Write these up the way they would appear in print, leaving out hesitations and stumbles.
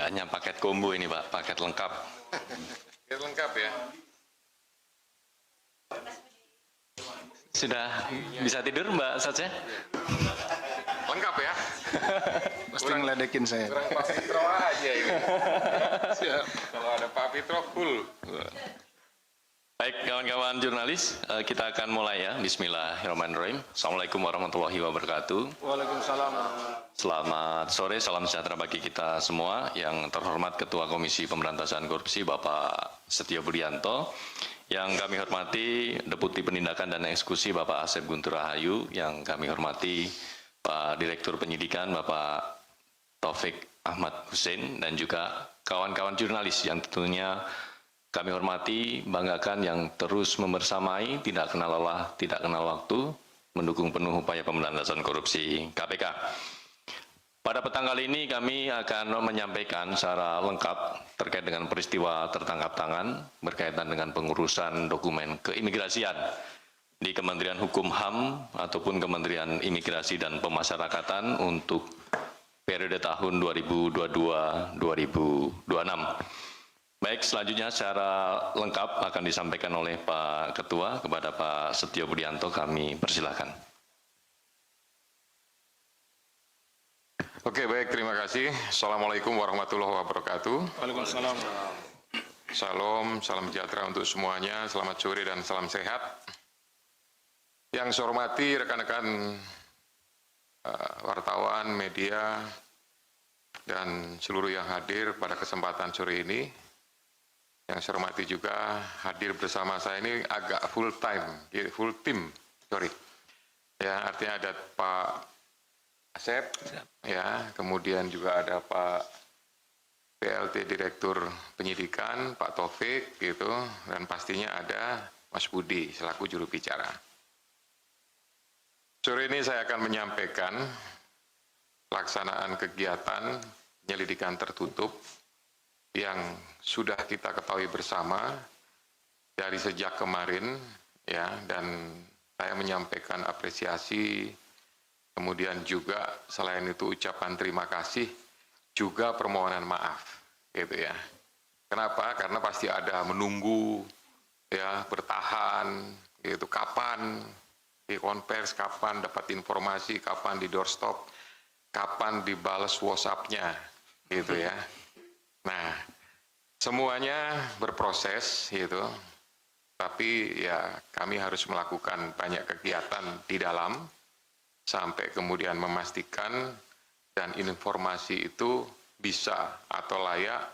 Kayaknya paket combo ini Pak, paket lengkap. Paket lengkap ya. Sudah bisa tidur Mbak Satya? Lengkap ya. Pasti ngeledekin saya. Kurang Pak Fitro aja ini. Siap. Kalau ada Pak Fitro full. Baik kawan-kawan jurnalis, kita akan mulai ya. Bismillahirrahmanirrahim. Assalamualaikum warahmatullahi wabarakatuh. Waalaikumsalam. Selamat sore, salam sejahtera bagi kita semua. Yang terhormat Ketua Komisi Pemberantasan Korupsi Bapak Setio Budianto. Yang kami hormati Deputi Penindakan dan Eksekusi Bapak Asep Guntur Rahayu. Yang kami hormati Pak Direktur Penyidikan Bapak Taufik Ahmad Hussein. Dan juga kawan-kawan jurnalis yang tentunya kami hormati, banggakan yang terus membersamai, tidak kenal lelah, tidak kenal waktu, mendukung penuh upaya pemberantasan korupsi KPK. Pada petang kali ini kami akan menyampaikan secara lengkap terkait dengan peristiwa tertangkap tangan berkaitan dengan pengurusan dokumen keimigrasian di Kementerian Hukum HAM ataupun Kementerian Imigrasi dan Pemasyarakatan untuk periode tahun 2022-2026. Baik, selanjutnya secara lengkap akan disampaikan oleh Pak Ketua kepada Pak Setio Budianto, kami persilahkan. Oke, baik, terima kasih. Assalamualaikum warahmatullahi wabarakatuh. Waalaikumsalam. Salam sejahtera untuk semuanya. Selamat sore dan salam sehat. Yang saya hormati rekan-rekan wartawan, media, dan seluruh yang hadir pada kesempatan sore ini. Yang saya hormati juga hadir bersama saya ini agak full team, Ya, artinya ada Pak Asep, ya, kemudian juga ada Pak PLT Direktur Penyidikan, Pak Taufik, gitu, dan pastinya ada Mas Budi selaku juru bicara. Sore ini saya akan menyampaikan pelaksanaan kegiatan penyelidikan tertutup yang sudah kita ketahui bersama dari sejak kemarin, ya, dan saya menyampaikan apresiasi, kemudian juga selain itu ucapan terima kasih, juga permohonan maaf, gitu ya. Kenapa? Karena pasti ada menunggu, ya, bertahan, gitu, kapan di konvers, kapan dapat informasi, kapan di doorstop, kapan dibales WhatsApp-nya, gitu ya. Nah, semuanya berproses, gitu. Tapi ya kami harus melakukan banyak kegiatan di dalam sampai kemudian memastikan dan informasi itu bisa atau layak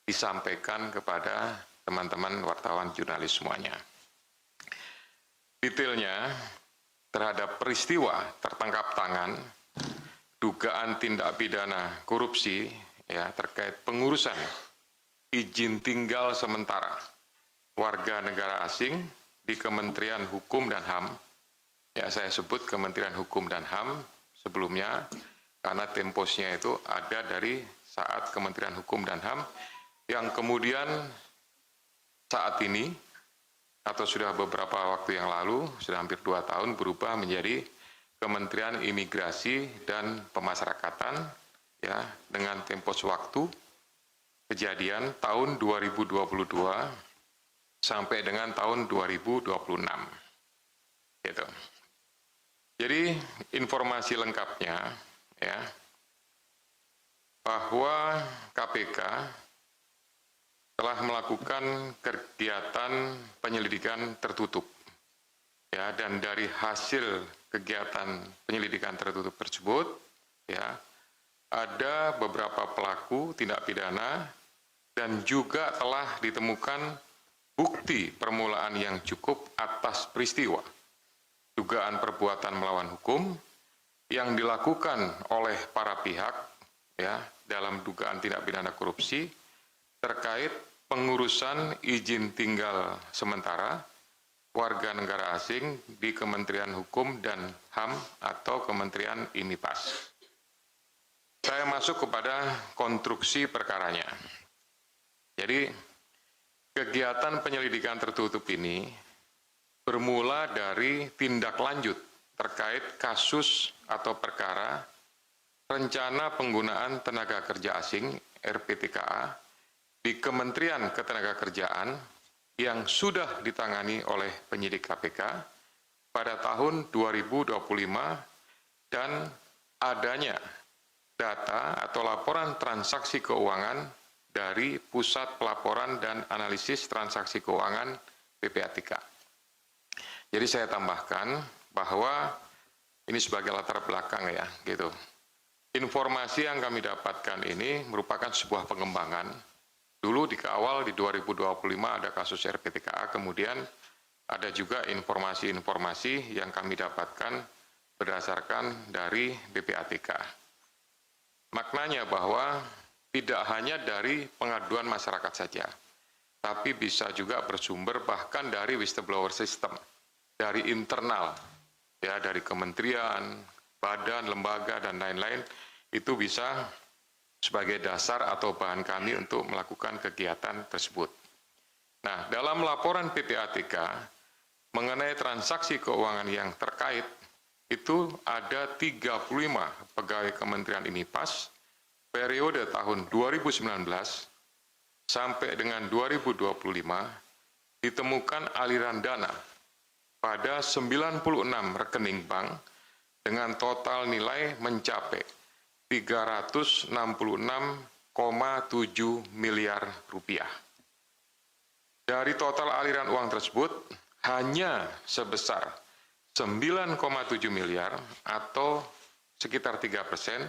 disampaikan kepada teman-teman wartawan jurnalis semuanya. Detailnya terhadap peristiwa tertangkap tangan dugaan tindak pidana korupsi, ya, terkait pengurusan izin tinggal sementara warga negara asing di Kementerian Hukum dan HAM. Ya, saya sebut Kementerian Hukum dan HAM sebelumnya karena temposnya itu ada dari saat Kementerian Hukum dan HAM yang kemudian saat ini atau sudah beberapa waktu yang lalu, sudah hampir 2 tahun berubah menjadi Kementerian Imigrasi dan Pemasyarakatan, ya, dengan tempos waktu kejadian tahun 2022 sampai dengan tahun 2026. Gitu. Jadi informasi lengkapnya, ya, bahwa KPK telah melakukan kegiatan penyelidikan tertutup, ya, dan dari hasil kegiatan penyelidikan tertutup tersebut, ya, ada beberapa pelaku tindak pidana dan juga telah ditemukan bukti permulaan yang cukup atas peristiwa dugaan perbuatan melawan hukum yang dilakukan oleh para pihak, ya, dalam dugaan tindak pidana korupsi terkait pengurusan izin tinggal sementara warga negara asing di Kementerian Hukum dan HAM atau Kementerian IMIPAS. Saya masuk kepada konstruksi perkaranya. Jadi, kegiatan penyelidikan tertutup ini bermula dari tindak lanjut terkait kasus atau perkara rencana penggunaan tenaga kerja asing RPTKA di Kementerian Ketenagakerjaan yang sudah ditangani oleh penyidik KPK pada tahun 2025 dan adanya data atau laporan transaksi keuangan dari Pusat Pelaporan dan Analisis Transaksi Keuangan PPATK. Jadi saya tambahkan bahwa ini sebagai latar belakang ya, gitu. Informasi yang kami dapatkan ini merupakan sebuah pengembangan. Dulu di awal di 2025 ada kasus RPTKA, kemudian ada juga informasi-informasi yang kami dapatkan berdasarkan dari PPATK. Maknanya bahwa tidak hanya dari pengaduan masyarakat saja, tapi bisa juga bersumber bahkan dari whistleblower system, dari internal, ya dari kementerian, badan, lembaga, dan lain-lain, itu bisa sebagai dasar atau bahan kami untuk melakukan kegiatan tersebut. Nah, dalam laporan PPATK mengenai transaksi keuangan yang terkait, itu ada 35 pegawai Kementerian IMIPAS periode tahun 2019 sampai dengan 2025 ditemukan aliran dana pada 96 rekening bank dengan total nilai mencapai 366,7 miliar rupiah. Dari total aliran uang tersebut, hanya sebesar 9,7 miliar atau sekitar 3%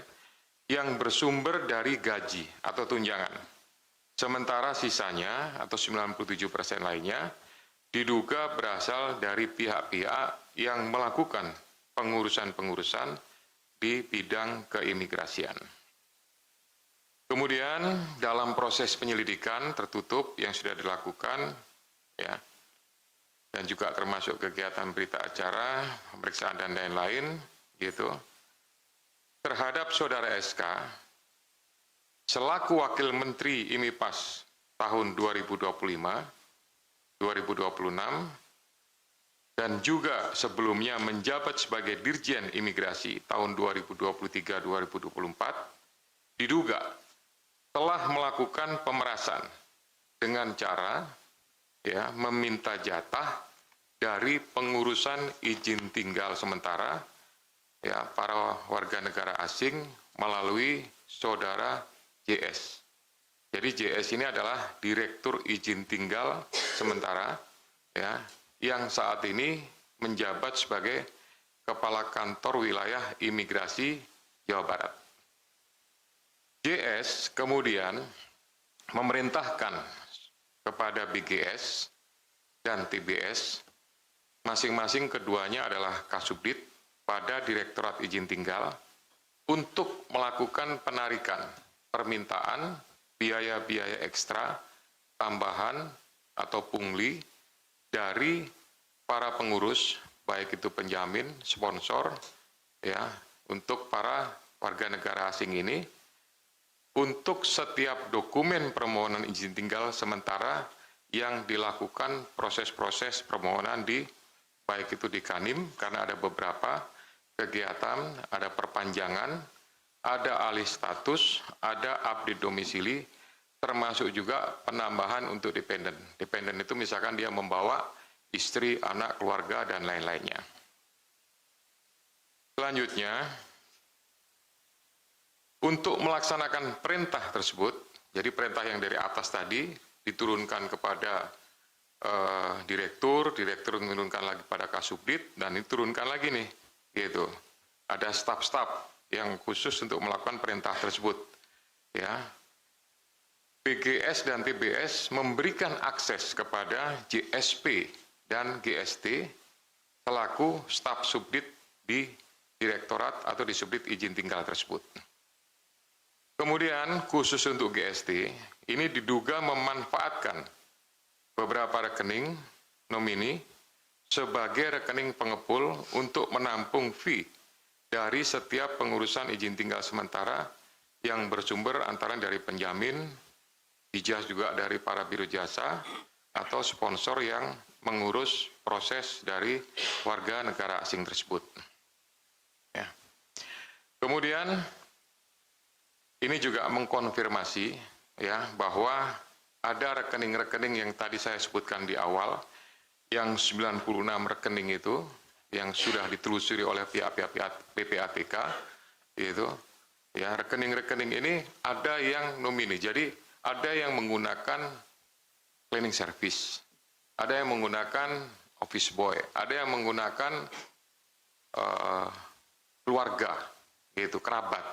yang bersumber dari gaji atau tunjangan. Sementara sisanya atau 97% lainnya diduga berasal dari pihak-pihak yang melakukan pengurusan-pengurusan di bidang keimigrasian. Kemudian dalam proses penyelidikan tertutup yang sudah dilakukan, ya, dan juga termasuk kegiatan berita acara, pemeriksaan dan lain-lain, gitu, terhadap Saudara SK selaku Wakil Menteri IMIPAS tahun 2025, 2026, dan juga sebelumnya menjabat sebagai Dirjen Imigrasi tahun 2023-2024, diduga telah melakukan pemerasan dengan cara ya meminta jatah dari pengurusan izin tinggal sementara ya para warga negara asing melalui Saudara JS. Jadi JS ini adalah Direktur Izin Tinggal Sementara ya yang saat ini menjabat sebagai Kepala Kantor Wilayah Imigrasi Jawa Barat. JS kemudian memerintahkan kepada BGS dan TBS, masing-masing keduanya adalah Kasubdit pada Direktorat Izin Tinggal, untuk melakukan penarikan permintaan biaya-biaya ekstra, tambahan atau pungli dari para pengurus, baik itu penjamin, sponsor, ya, untuk para warga negara asing ini, untuk setiap dokumen permohonan izin tinggal sementara yang dilakukan proses-proses permohonan di baik itu di Kanim, karena ada beberapa kegiatan, ada perpanjangan, ada alih status, ada update domisili, termasuk juga penambahan untuk dependen. Dependen itu misalkan dia membawa istri, anak, keluarga, dan lain-lainnya. Selanjutnya, untuk melaksanakan perintah tersebut, jadi perintah yang dari atas tadi diturunkan kepada direktur menurunkan lagi pada Kasubdit, dan diturunkan lagi nih, gitu. Ada staf-staf yang khusus untuk melakukan perintah tersebut, ya. BGS dan TBS memberikan akses kepada JSP dan GST selaku staf subdit di direktorat atau di subdit izin tinggal tersebut. Kemudian khusus untuk GST, ini diduga memanfaatkan beberapa rekening nomini sebagai rekening pengepul untuk menampung fee dari setiap pengurusan izin tinggal sementara yang bersumber antara dari penjamin, ijazah juga dari para biro jasa, atau sponsor yang mengurus proses dari warga negara asing tersebut. Ya. Kemudian ini juga mengkonfirmasi ya bahwa ada rekening-rekening yang tadi saya sebutkan di awal, yang 96 rekening itu yang sudah ditelusuri oleh pihak PPATK, itu ya rekening-rekening ini ada yang nomini. Jadi ada yang menggunakan cleaning service, ada yang menggunakan office boy, ada yang menggunakan keluarga, gitu, kerabat,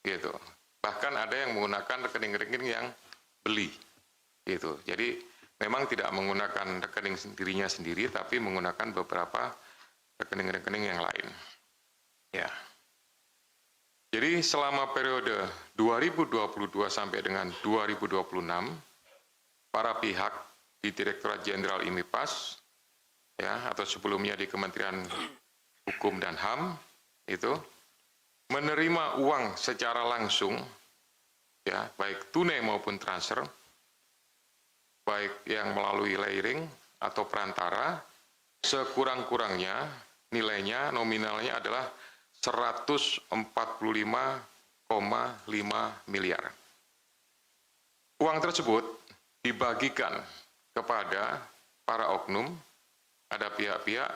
gitu. Bahkan ada yang menggunakan rekening-rekening yang beli, gitu. Jadi memang tidak menggunakan rekening dirinya sendiri, tapi menggunakan beberapa rekening-rekening yang lain. Ya. Jadi selama periode 2022 sampai dengan 2026, para pihak di Direktorat Jenderal IMIPAS, ya, atau sebelumnya di Kementerian Hukum dan HAM, itu menerima uang secara langsung, ya, baik tunai maupun transfer, baik yang melalui layering atau perantara, sekurang-kurangnya nilainya nominalnya adalah 145,5 miliar. Uang tersebut dibagikan kepada para oknum, ada pihak-pihak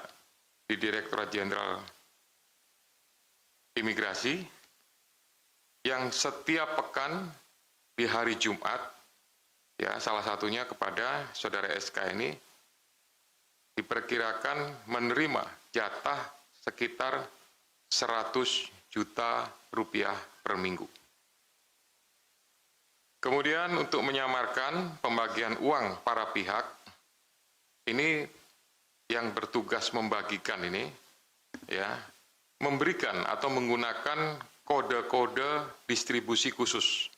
di Direktorat Jenderal Imigrasi yang setiap pekan di hari Jumat, ya salah satunya kepada saudara SK ini diperkirakan menerima jatah sekitar 100 juta rupiah per minggu. Kemudian untuk menyamarkan pembagian uang para pihak, ini yang bertugas membagikan ini, ya, memberikan atau menggunakan kode-kode distribusi khusus,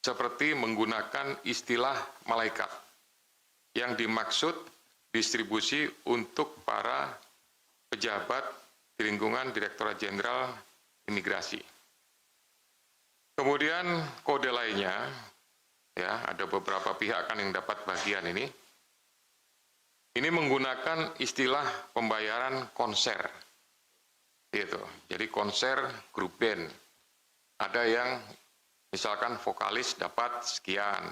seperti menggunakan istilah malaikat, yang dimaksud distribusi untuk para pejabat di lingkungan Direktorat Jenderal Imigrasi. Kemudian kode lainnya, ya ada beberapa pihak kan yang dapat bagian ini. Ini menggunakan istilah pembayaran konser, gitu. Jadi konser grup band. Ada yang misalkan vokalis dapat sekian,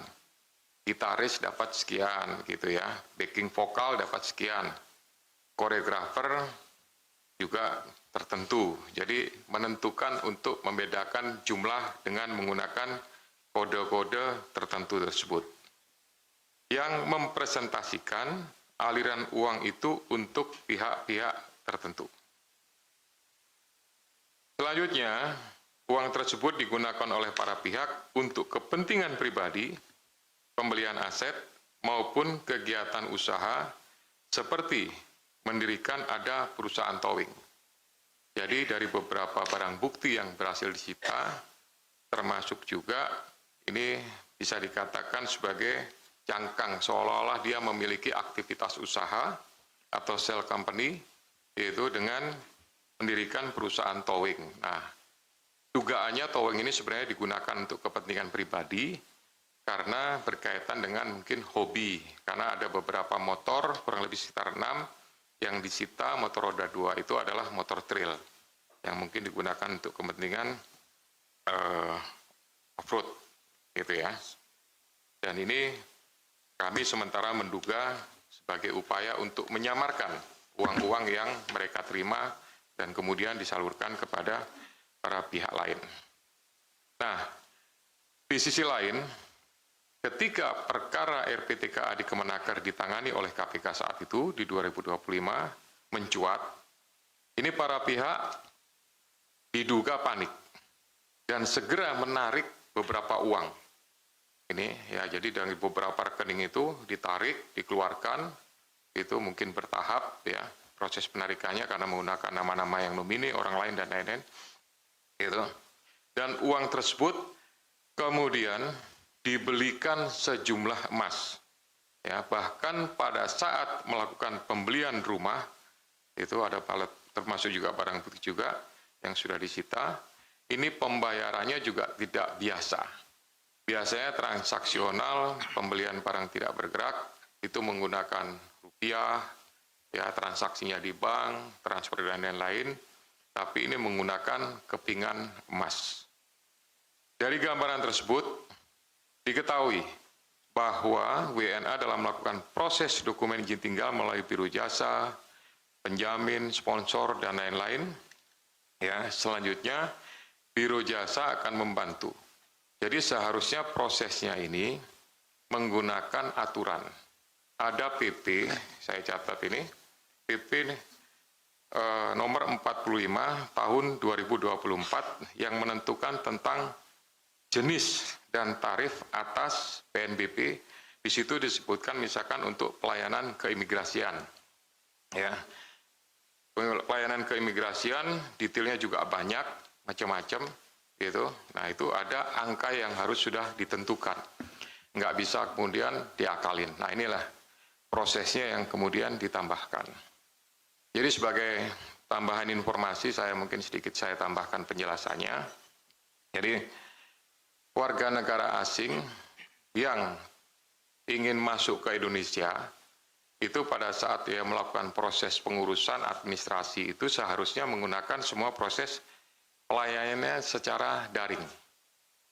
gitaris dapat sekian, gitu ya. Backing vokal dapat sekian, koreografer juga tertentu. Jadi menentukan untuk membedakan jumlah dengan menggunakan kode-kode tertentu tersebut, yang mempresentasikan aliran uang itu untuk pihak-pihak tertentu. Selanjutnya, uang tersebut digunakan oleh para pihak untuk kepentingan pribadi, pembelian aset, maupun kegiatan usaha seperti mendirikan ada perusahaan towing. Jadi dari beberapa barang bukti yang berhasil disita, termasuk juga ini bisa dikatakan sebagai cangkang, seolah-olah dia memiliki aktivitas usaha atau shell company, yaitu dengan mendirikan perusahaan towing. Nah, dugaannya towing ini sebenarnya digunakan untuk kepentingan pribadi, karena berkaitan dengan mungkin hobi, karena ada beberapa motor, kurang lebih sekitar 6, yang disita motor roda 2 itu adalah motor trail, yang mungkin digunakan untuk kepentingan off-road, gitu ya. Dan ini kami sementara menduga sebagai upaya untuk menyamarkan uang-uang yang mereka terima dan kemudian disalurkan kepada para pihak lain. Nah, di sisi lain, ketika perkara RPTKA di Kemenaker ditangani oleh KPK saat itu di 2025 mencuat, ini para pihak diduga panik dan segera menarik beberapa uang. Ini ya, jadi dari beberapa rekening itu ditarik, dikeluarkan, itu mungkin bertahap ya proses penarikannya karena menggunakan nama-nama yang nomini, orang lain dan lain-lain. Gitu. Dan uang tersebut kemudian dibelikan sejumlah emas. Ya, bahkan pada saat melakukan pembelian rumah, itu ada termasuk juga barang bukti juga yang sudah disita, ini pembayarannya juga tidak biasa. Biasanya transaksional pembelian barang tidak bergerak itu menggunakan rupiah, ya transaksinya di bank, transfer dan lain-lain, tapi ini menggunakan kepingan emas. Dari gambaran tersebut, diketahui bahwa WNA dalam melakukan proses dokumen izin tinggal melalui biro jasa, penjamin, sponsor, dan lain-lain, ya, selanjutnya biro jasa akan membantu. Jadi seharusnya prosesnya ini menggunakan aturan. Ada PP, saya catat ini, PP nomor 45 tahun 2024 yang menentukan tentang jenis dan tarif atas PNBP. Di situ disebutkan misalkan untuk pelayanan keimigrasian. Ya. Pelayanan keimigrasian detailnya juga banyak, macam-macam gitu. Nah, itu ada angka yang harus sudah ditentukan. Nggak bisa kemudian diakalin. Nah, inilah prosesnya yang kemudian ditambahkan. Jadi sebagai tambahan informasi, sedikit saya tambahkan penjelasannya. Jadi warga negara asing yang ingin masuk ke Indonesia, itu pada saat dia melakukan proses pengurusan administrasi itu seharusnya menggunakan semua proses pelayanannya secara daring.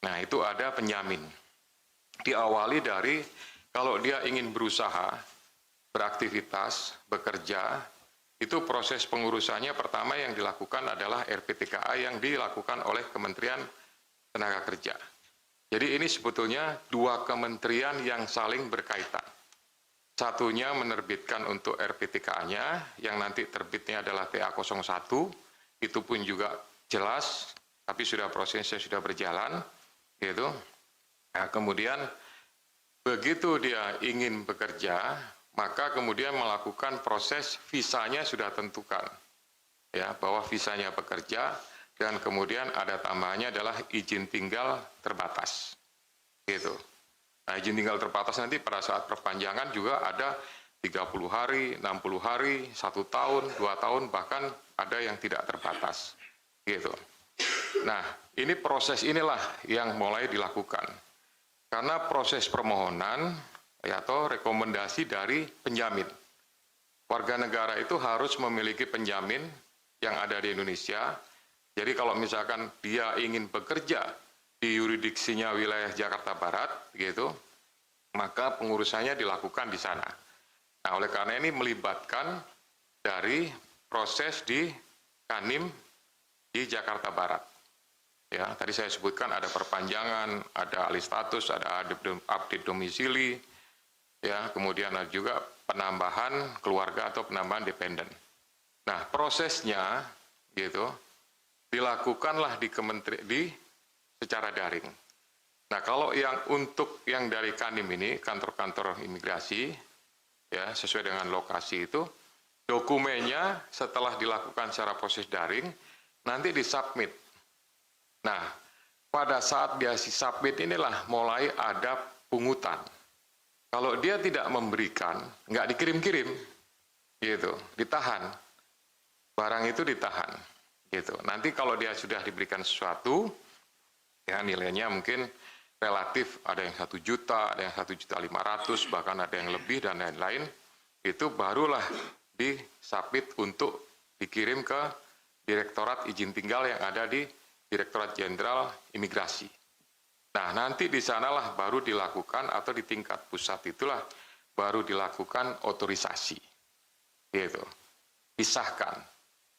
Nah, itu ada penjamin. Diawali dari kalau dia ingin berusaha, beraktivitas, bekerja, itu proses pengurusannya pertama yang dilakukan adalah RPTKA yang dilakukan oleh Kementerian Tenaga Kerja. Jadi ini sebetulnya dua kementerian yang saling berkaitan. Satunya menerbitkan untuk RPTKA-nya, yang nanti terbitnya adalah TA01, itu pun juga jelas, tapi prosesnya sudah berjalan, gitu. Nah, kemudian begitu dia ingin bekerja, maka kemudian melakukan proses visanya sudah tentukan, ya, bahwa visanya bekerja, dan kemudian ada tambahannya adalah izin tinggal terbatas, gitu. Nah, izin tinggal terbatas nanti pada saat perpanjangan juga ada 30 hari, 60 hari, 1 tahun, 2 tahun, bahkan ada yang tidak terbatas, gitu. Nah, ini proses inilah yang mulai dilakukan. Karena proses permohonan atau rekomendasi dari penjamin. Warga negara itu harus memiliki penjamin yang ada di Indonesia. Jadi kalau misalkan dia ingin bekerja di yurisdiksinya wilayah Jakarta Barat, gitu, maka pengurusannya dilakukan di sana. Nah, oleh karena ini melibatkan dari proses di Kanim di Jakarta Barat. Ya, tadi saya sebutkan ada perpanjangan, ada alih status, ada update domisili, ya, kemudian ada juga penambahan keluarga atau penambahan dependen. Nah, prosesnya, gitu, dilakukanlah di secara daring. Nah, kalau yang untuk yang dari Kanim ini, kantor-kantor imigrasi, ya, sesuai dengan lokasi itu, dokumennya setelah dilakukan secara proses daring, nanti disubmit. Nah, pada saat dia submit inilah mulai ada pungutan. Kalau dia tidak memberikan, nggak dikirim-kirim, gitu, ditahan. Barang itu ditahan, gitu. Nanti kalau dia sudah diberikan sesuatu, ya nilainya mungkin relatif, ada yang 1 juta, ada yang 1.500.000, bahkan ada yang lebih dan lain-lain, itu barulah disubmit untuk dikirim ke Direktorat Izin Tinggal yang ada di Direktorat Jenderal Imigrasi. Nah, nanti di sanalah baru dilakukan, atau di tingkat pusat itulah baru dilakukan otorisasi, gitu, disahkan.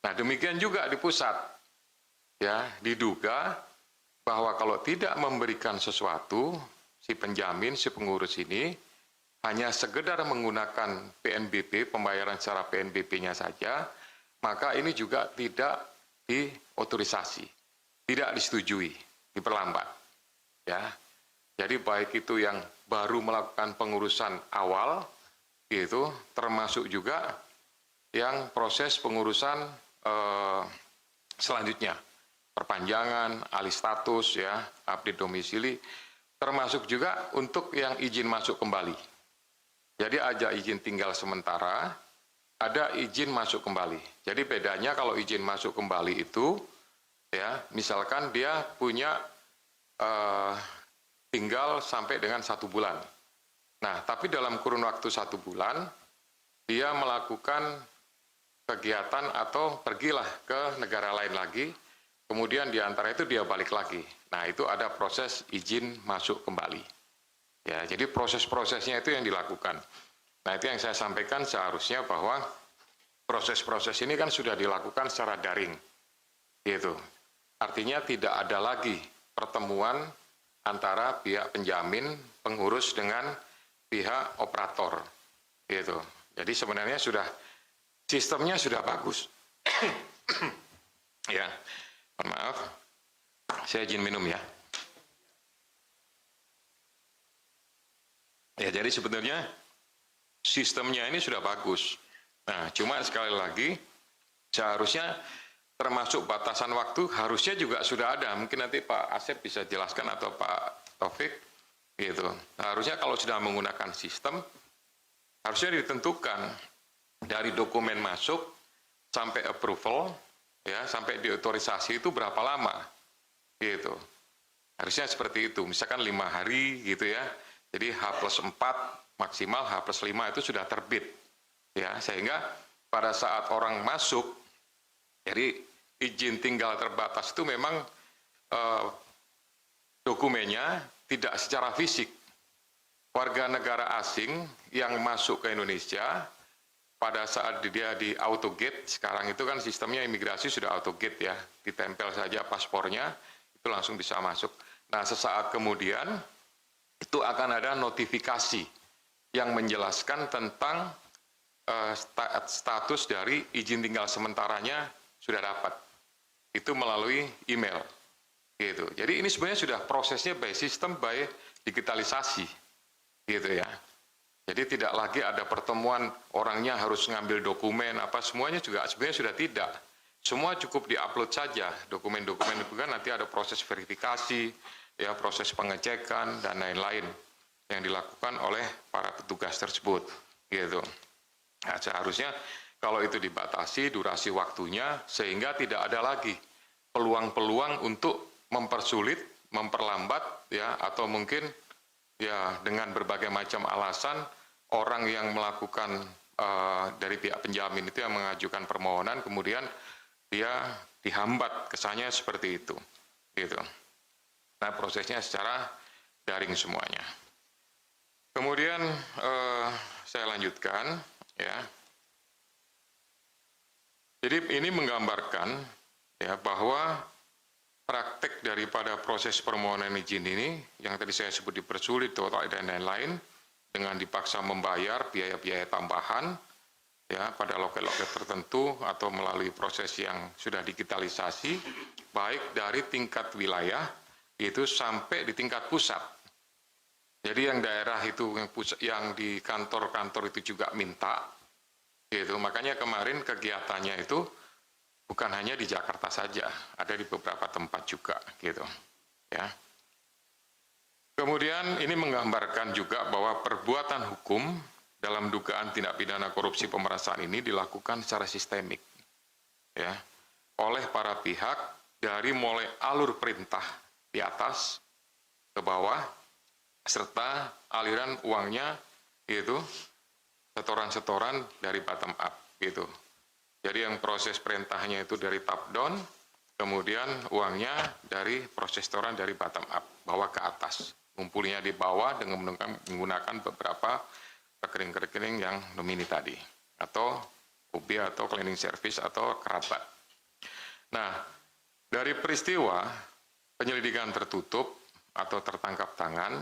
Nah, demikian juga di pusat, ya, diduga bahwa kalau tidak memberikan sesuatu, si penjamin, si pengurus ini hanya sekedar menggunakan PNBP, pembayaran secara PNBP-nya saja, maka ini juga tidak diotorisasi, tidak disetujui, diperlambat. Ya, jadi baik itu yang baru melakukan pengurusan awal, itu termasuk juga yang proses pengurusan selanjutnya, perpanjangan, alih status, ya, update domisili, termasuk juga untuk yang izin masuk kembali. Jadi ada izin tinggal sementara, ada izin masuk kembali. Jadi bedanya kalau izin masuk kembali itu, ya, misalkan dia punya tinggal sampai dengan 1 bulan. Nah, tapi dalam kurun waktu 1 bulan, dia melakukan kegiatan atau pergilah ke negara lain lagi, kemudian di antara itu dia balik lagi. Nah, itu ada proses izin masuk kembali. Ya, jadi proses-prosesnya itu yang dilakukan. Nah, itu yang saya sampaikan seharusnya bahwa proses-proses ini kan sudah dilakukan secara daring. Gitu. Artinya tidak ada lagi pertemuan antara pihak penjamin, pengurus dengan pihak operator. Gitu. Jadi sebenarnya sudah sistemnya sudah bagus. Ya, mohon maaf. Saya izin minum ya. Ya, jadi sebetulnya sistemnya ini sudah bagus. Nah, cuma sekali lagi seharusnya termasuk batasan waktu harusnya juga sudah ada. Mungkin nanti Pak Asep bisa jelaskan atau Pak Taufik gitu. Harusnya kalau sudah menggunakan sistem harusnya ditentukan dari dokumen masuk sampai approval ya, sampai diotorisasi itu berapa lama. Gitu. Harusnya seperti itu. Misalkan 5 hari gitu ya. Jadi H+4 maksimal H+5 itu sudah terbit. Ya, sehingga pada saat orang masuk, jadi izin tinggal terbatas itu memang dokumennya tidak secara fisik. Warga negara asing yang masuk ke Indonesia pada saat dia di autogate, sekarang itu kan sistemnya imigrasi sudah autogate ya, ditempel saja paspornya, itu langsung bisa masuk. Nah, sesaat kemudian itu akan ada notifikasi yang menjelaskan tentang status dari izin tinggal sementaranya sudah dapat. Itu melalui email. Gitu. Jadi ini sebenarnya sudah prosesnya by system, by digitalisasi. Gitu ya. Jadi tidak lagi ada pertemuan orangnya harus ngambil dokumen apa semuanya juga sebenarnya sudah tidak. Semua cukup diupload saja dokumen-dokumen itu kan nanti ada proses verifikasi, ya proses pengecekan dan lain-lain yang dilakukan oleh para petugas tersebut. Gitu. Nah, seharusnya kalau itu dibatasi durasi waktunya sehingga tidak ada lagi peluang-peluang untuk mempersulit, memperlambat ya atau mungkin ya dengan berbagai macam alasan orang yang melakukan dari pihak penjamin itu yang mengajukan permohonan kemudian dia dihambat, kesannya seperti itu. Gitu. Nah, prosesnya secara daring semuanya. Kemudian saya lanjutkan ya. Jadi ini menggambarkan ya bahwa praktek daripada proses permohonan izin ini yang tadi saya sebut dipersulit total dan lain-lain dengan dipaksa membayar biaya-biaya tambahan ya pada loket-loket tertentu atau melalui proses yang sudah digitalisasi baik dari tingkat wilayah itu sampai di tingkat pusat. Jadi yang daerah itu yang di kantor-kantor itu juga minta gitu. Makanya kemarin kegiatannya itu bukan hanya di Jakarta saja, ada di beberapa tempat juga gitu. Ya. Kemudian ini menggambarkan juga bahwa perbuatan hukum dalam dugaan tindak pidana korupsi pemerasan ini dilakukan secara sistemik ya oleh para pihak dari mulai alur perintah di atas ke bawah serta aliran uangnya itu setoran-setoran dari bottom up gitu. Jadi yang proses perintahnya itu dari top down, kemudian uangnya dari proses setoran dari bottom up, bawah ke atas. Ngumpulnya di bawah dengan menggunakan beberapa rekening-rekening yang nomini tadi, atau UB atau cleaning service atau kerabat. Nah, dari peristiwa penyelidikan tertutup atau tertangkap tangan,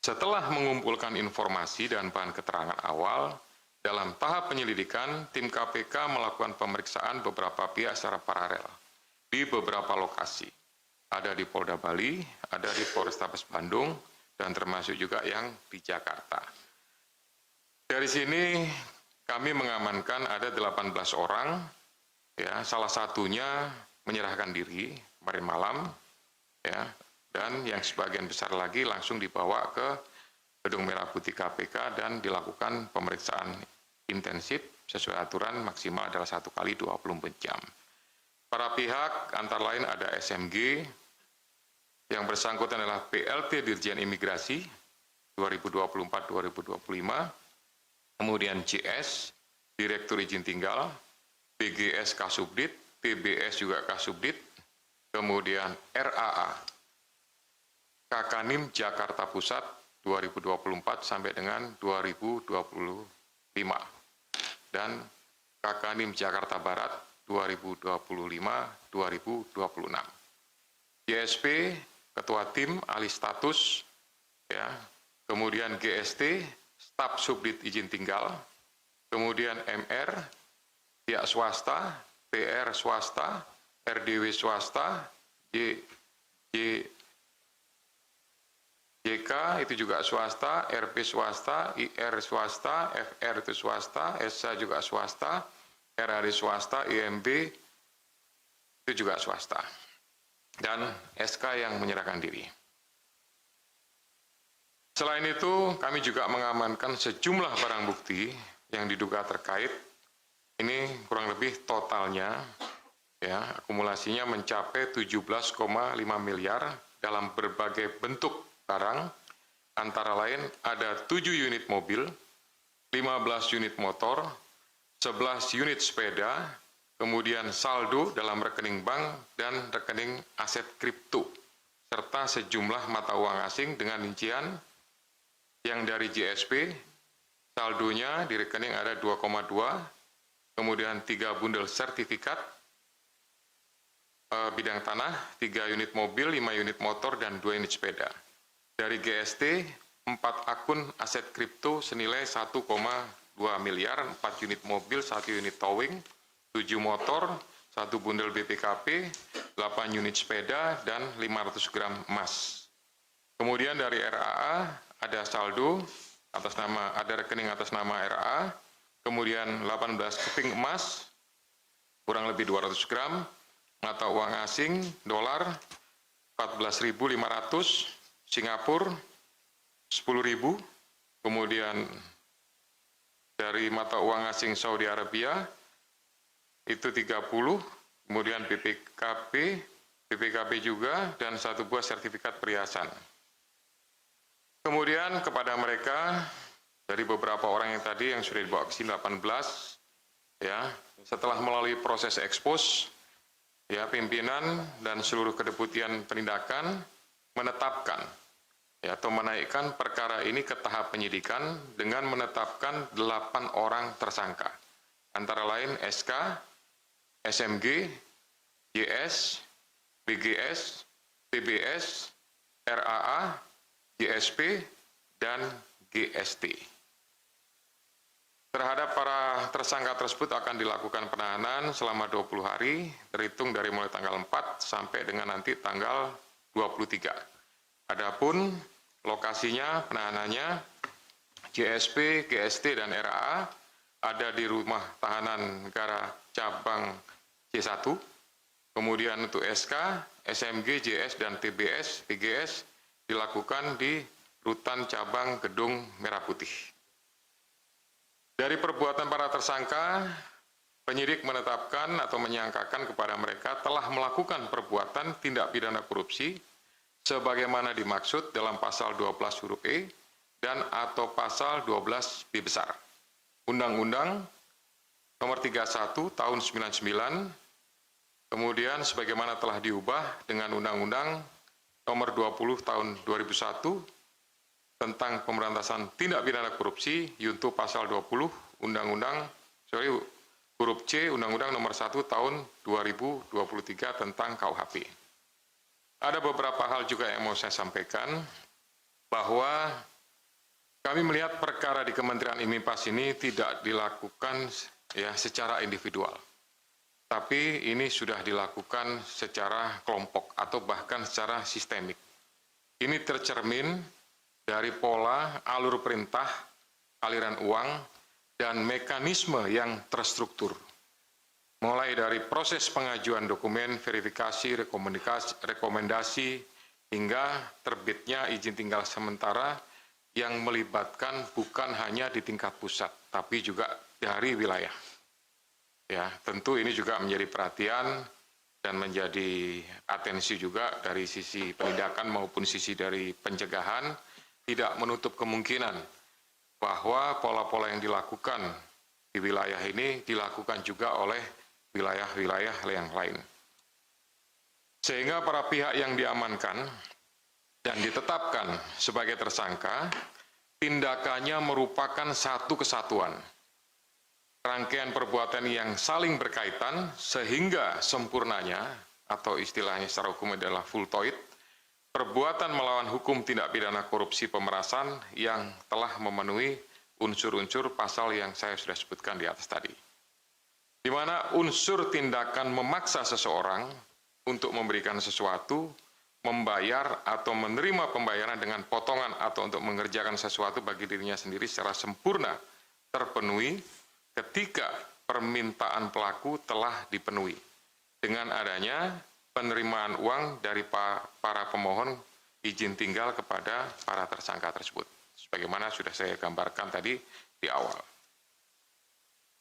setelah mengumpulkan informasi dan bahan keterangan awal, dalam tahap penyelidikan, tim KPK melakukan pemeriksaan beberapa pihak secara paralel di beberapa lokasi. Ada di Polda Bali, ada di Polrestabes Bandung, dan termasuk juga yang di Jakarta. Dari sini kami mengamankan ada 18 orang, ya, salah satunya menyerahkan diri kemarin malam, ya, dan yang sebagian besar lagi langsung dibawa ke Gedung Merah Putih KPK dan dilakukan pemeriksaan intensif sesuai aturan maksimal adalah 1 kali 24 jam. Para pihak antara lain ada SMG, yang bersangkutan adalah PLT Dirjen Imigrasi 2024-2025, kemudian CS, Direktur Izin Tinggal, BGS Kasubdit, TBS juga Kasubdit, kemudian RAA, Kakanim Jakarta Pusat 2024 sampai dengan 2025 dan Kakanim Jakarta Barat 2025-2026. GSP Ketua Tim Alih Status, ya, kemudian GST Staf Subdit Izin Tinggal, kemudian MR pihak swasta, PR swasta, RDW swasta, JK itu juga swasta, RP swasta, IR swasta, FR itu swasta, SA juga swasta, RAD swasta, IMB itu juga swasta, dan SK yang menyerahkan diri. Selain itu, kami juga mengamankan sejumlah barang bukti yang diduga terkait. Ini kurang lebih totalnya, ya, akumulasinya mencapai 17,5 miliar dalam berbagai bentuk barang, antara lain ada 7 unit mobil, 15 unit motor, 11 unit sepeda, kemudian saldo dalam rekening bank dan rekening aset kripto, serta sejumlah mata uang asing dengan rincian yang dari GSP, saldonya di rekening ada 2,2, kemudian 3 bundel sertifikat bidang tanah, 3 unit mobil, 5 unit motor, dan 2 unit sepeda. Dari GST, 4 akun aset kripto senilai 1,2 miliar, 4 unit mobil, 1 unit towing, 7 motor, 1 bundel BPKP, 8 unit sepeda, dan 500 gram emas. Kemudian dari RAA, ada saldo atas nama, ada rekening atas nama RAA, kemudian 18 keping emas, kurang lebih 200 gram, mata uang asing, dolar, 14.500, Singapura, 10.000, kemudian dari mata uang asing Saudi Arabia, itu 30, kemudian BPKB juga, dan 1 buah sertifikat perhiasan. Kemudian kepada mereka, dari beberapa orang yang tadi yang sudah dibawa ke sini 18, ya, setelah melalui proses ekspos, ya, pimpinan dan seluruh kedeputian penindakan menetapkan, ya, atau menaikkan perkara ini ke tahap penyidikan dengan menetapkan 8 orang tersangka, antara lain SK, SMG, JS, BGS, TBS, RAA, GSP, dan GST. Terhadap para tersangka tersebut akan dilakukan penahanan selama 20 hari, terhitung dari mulai tanggal 4 sampai dengan nanti tanggal 23. Adapun lokasinya, penahanannya, GSP, GST, dan RAA ada di Rumah Tahanan Negara Cabang C1, kemudian untuk SK, SMG, JS, dan TBS, BGS dilakukan di Rutan Cabang Gedung Merah Putih. Dari perbuatan para tersangka, penyidik menetapkan atau menyangkakan kepada mereka telah melakukan perbuatan tindak pidana korupsi sebagaimana dimaksud dalam pasal 12 huruf E dan atau pasal 12 B besar. Undang-Undang Nomor 31 Tahun 99, kemudian sebagaimana telah diubah dengan Undang-Undang Nomor 20 Tahun 2001 tentang pemberantasan tindak pidana korupsi, yaitu pasal 20 huruf C Undang-Undang Nomor 1 Tahun 2023 tentang KUHP. Ada beberapa hal juga yang mau saya sampaikan, bahwa kami melihat perkara di Kementerian IMIPAS ini tidak dilakukan, ya, secara individual, tapi ini sudah dilakukan secara kelompok atau bahkan secara sistemik. Ini tercermin dari pola alur perintah, aliran uang, dan mekanisme yang terstruktur. Mulai dari proses pengajuan dokumen, verifikasi, rekomendasi, hingga terbitnya izin tinggal sementara yang melibatkan bukan hanya di tingkat pusat, tapi juga dari wilayah. Ya, tentu ini juga menjadi perhatian dan menjadi atensi juga dari sisi penindakan maupun sisi dari pencegahan, tidak menutup kemungkinan bahwa pola-pola yang dilakukan di wilayah ini dilakukan juga oleh wilayah-wilayah yang lain. Sehingga para pihak yang diamankan dan ditetapkan sebagai tersangka, tindakannya merupakan satu kesatuan. Rangkaian perbuatan yang saling berkaitan sehingga sempurnanya, atau istilahnya secara hukum adalah fultoid, perbuatan melawan hukum tindak pidana korupsi pemerasan yang telah memenuhi unsur-unsur pasal yang saya sudah sebutkan di atas tadi. Di mana unsur tindakan memaksa seseorang untuk memberikan sesuatu, membayar atau menerima pembayaran dengan potongan atau untuk mengerjakan sesuatu bagi dirinya sendiri secara sempurna terpenuhi ketika permintaan pelaku telah dipenuhi dengan adanya penerimaan uang dari para pemohon izin tinggal kepada para tersangka tersebut. Sebagaimana sudah saya gambarkan tadi di awal.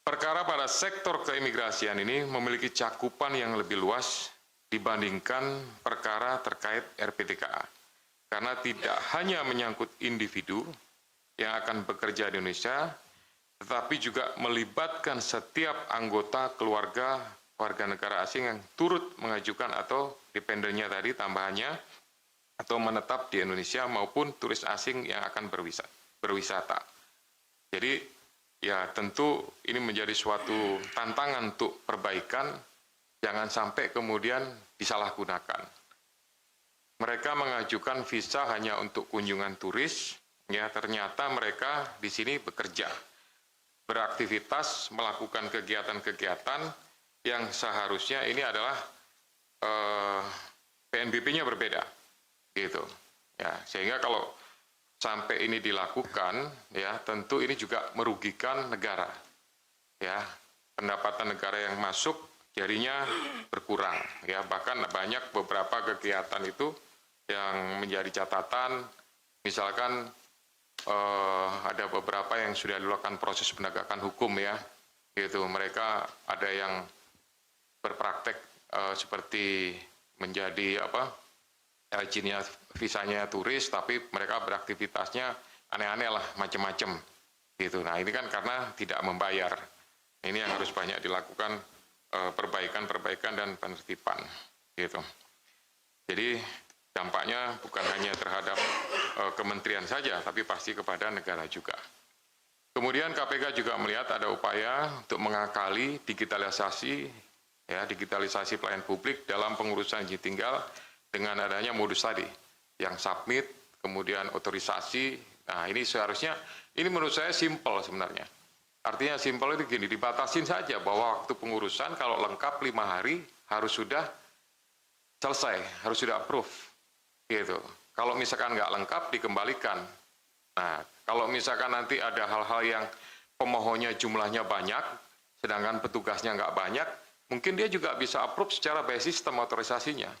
Perkara pada sektor keimigrasian ini memiliki cakupan yang lebih luas dibandingkan perkara terkait RPTKA. Karena tidak hanya menyangkut individu yang akan bekerja di Indonesia, tetapi juga melibatkan setiap anggota keluarga warga negara asing yang turut mengajukan atau dependennya tadi tambahannya atau menetap di Indonesia maupun turis asing yang akan berwisata. Jadi ya tentu ini menjadi suatu tantangan untuk perbaikan, jangan sampai kemudian disalahgunakan. Mereka mengajukan visa hanya untuk kunjungan turis, ya ternyata mereka di sini bekerja, beraktivitas, melakukan kegiatan-kegiatan yang seharusnya ini adalah PNBP-nya berbeda, gitu. Ya, sehingga kalau sampai ini dilakukan, ya tentu ini juga merugikan negara, ya pendapatan negara yang masuk jadinya berkurang, ya bahkan banyak beberapa kegiatan itu yang menjadi catatan, misalkan ada beberapa yang sudah dilakukan proses penegakan hukum ya, gitu. Mereka ada yang berpraktek seperti menjadi izinnya visanya turis, tapi mereka beraktivitasnya aneh-aneh lah, macam-macam, gitu. Nah ini kan karena tidak membayar. Ini yang harus banyak dilakukan perbaikan dan penertiban, gitu. Jadi dampaknya bukan hanya terhadap kementerian saja, tapi pasti kepada negara juga. Kemudian KPK juga melihat ada upaya untuk mengakali digitalisasi pelayanan publik dalam pengurusan izin tinggal dengan adanya modus tadi, yang submit, kemudian otorisasi. Nah ini seharusnya, ini menurut saya simpel sebenarnya. Artinya simpel itu gini, dibatasin saja bahwa waktu pengurusan kalau lengkap 5 hari harus sudah selesai, harus sudah approve, gitu. Kalau misalkan nggak lengkap dikembalikan. Nah, kalau misalkan nanti ada hal-hal yang pemohonnya jumlahnya banyak, sedangkan petugasnya nggak banyak, mungkin dia juga bisa approve secara by sistem otorisasinya.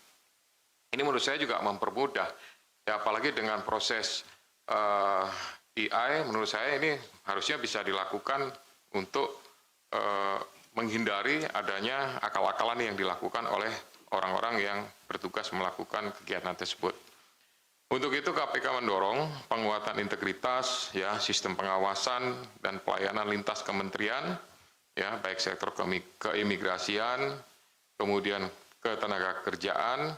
Ini menurut saya juga mempermudah, ya apalagi dengan proses EI, menurut saya ini harusnya bisa dilakukan untuk menghindari adanya akal-akalan yang dilakukan oleh orang-orang yang bertugas melakukan kegiatan tersebut. Untuk itu KPK mendorong penguatan integritas, ya sistem pengawasan dan pelayanan lintas kementerian, ya baik sektor keimigrasian, kemudian ketenaga kerjaan,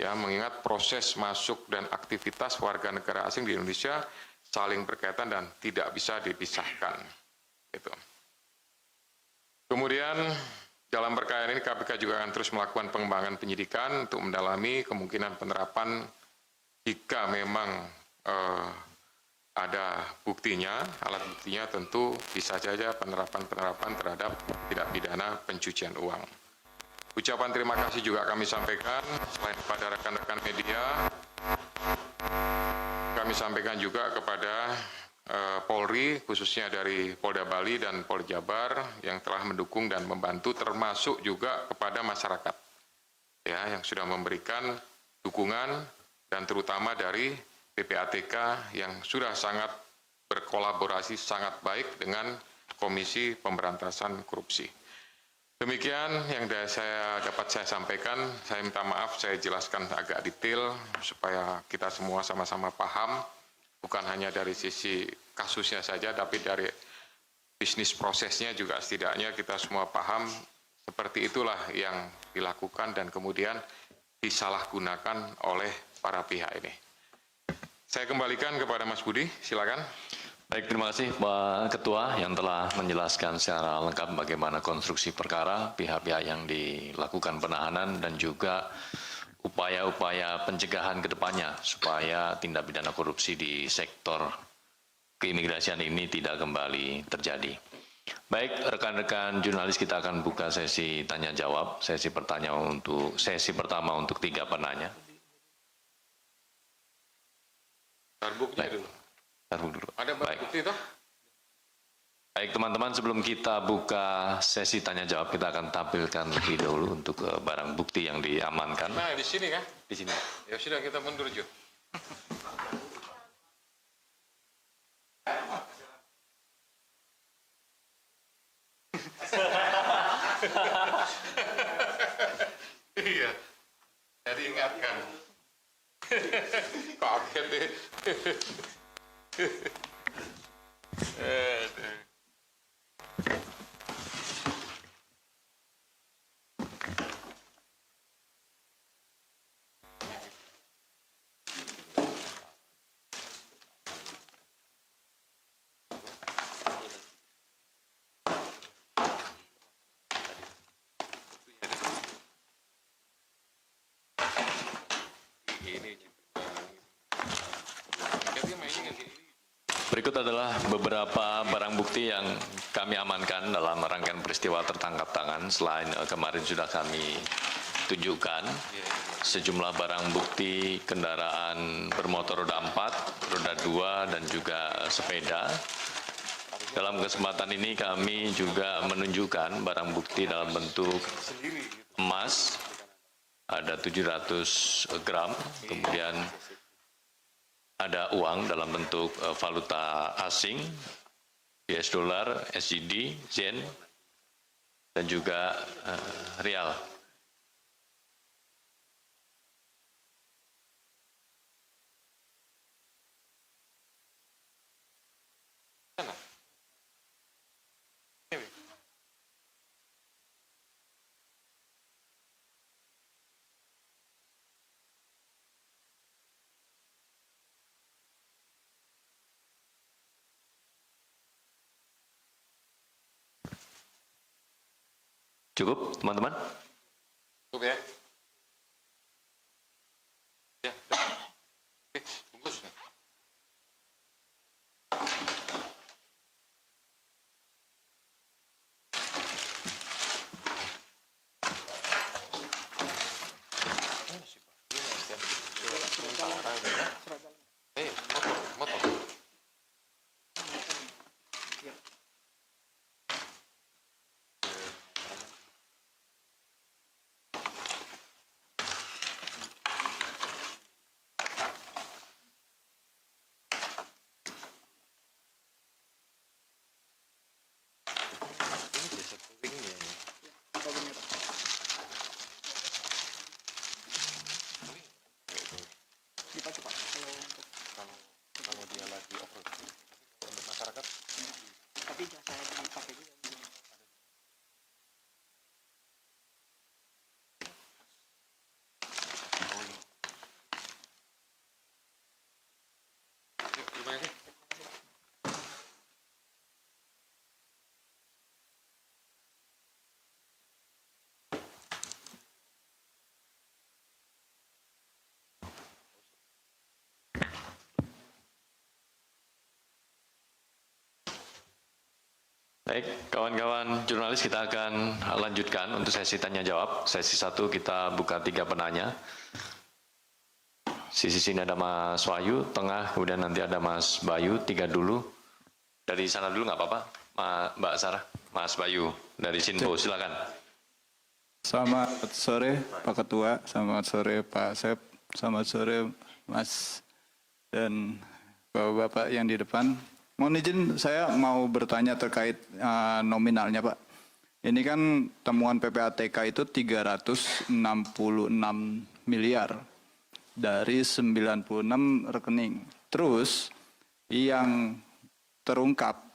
ya mengingat proses masuk dan aktivitas warga negara asing di Indonesia saling berkaitan dan tidak bisa dipisahkan. Gitu. Kemudian dalam perkara ini KPK juga akan terus melakukan pengembangan penyidikan untuk mendalami kemungkinan penerapan jika memang ada buktinya, alat buktinya tentu bisa saja penerapan terhadap tindak pidana pencucian uang. Ucapan terima kasih juga kami sampaikan selain kepada rekan-rekan media, kami sampaikan juga kepada Polri, khususnya dari Polda Bali dan Polda Jabar yang telah mendukung dan membantu, termasuk juga kepada masyarakat, ya yang sudah memberikan dukungan dan terutama dari PPATK yang sudah sangat berkolaborasi sangat baik dengan Komisi Pemberantasan Korupsi. Demikian yang dapat saya sampaikan. Saya minta maaf, saya jelaskan agak detail supaya kita semua sama-sama paham, bukan hanya dari sisi kasusnya saja, tapi dari bisnis prosesnya juga setidaknya kita semua paham. Seperti itulah yang dilakukan dan kemudian disalahgunakan oleh para pihak ini. Saya kembalikan kepada Mas Budi, silakan. Baik, terima kasih Pak Ketua yang telah menjelaskan secara lengkap bagaimana konstruksi perkara, pihak-pihak yang dilakukan penahanan, dan juga upaya-upaya pencegahan ke depannya supaya tindak pidana korupsi di sektor keimigrasian ini tidak kembali terjadi. Baik, rekan-rekan jurnalis, kita akan buka sesi tanya jawab. Sesi pertama untuk 3 penanya. Barang buktinya dulu. Ada barang Baik. bukti toh? Baik teman-teman, sebelum kita buka sesi tanya jawab, kita akan tampilkan lebih dahulu untuk barang bukti yang diamankan. Nah, di sini kan? Di sini. Ya sudah, kita mundur, Ju. Iya, jadi ingatkan. Kaget deh. Berikut adalah beberapa barang bukti yang kami amankan dalam rangkaian peristiwa tertangkap tangan. Selain kemarin sudah kami tunjukkan sejumlah barang bukti kendaraan bermotor roda 4, roda 2, dan juga sepeda. Dalam kesempatan ini kami juga menunjukkan barang bukti dalam bentuk emas, ada 700 gram, kemudian ada uang dalam bentuk valuta asing, US dollar, SGD, yen, dan juga rial. Cukup, teman-teman? Cukup ya? Ya, oke, bungkus. Motor. Kalau dia lagi off-road untuk masyarakat, Tapi jasa yang dipakai juga. terima kasih. Baik, kawan-kawan jurnalis, kita akan lanjutkan untuk sesi tanya jawab. Sesi 1 kita buka 3 penanya. Sisi sini ada Mas Wahyu, tengah, kemudian nanti ada Mas Bayu, 3 dulu. Dari sana dulu nggak apa-apa, Mbak Sarah. Mas Bayu, dari Sinpo, silakan. Selamat sore Pak Ketua, selamat sore Pak Sep, selamat sore Mas dan Bapak-Bapak yang di depan. Mohon izin saya mau bertanya terkait nominalnya Pak. Ini kan temuan PPATK itu 366 miliar dari 96 rekening. Terus yang terungkap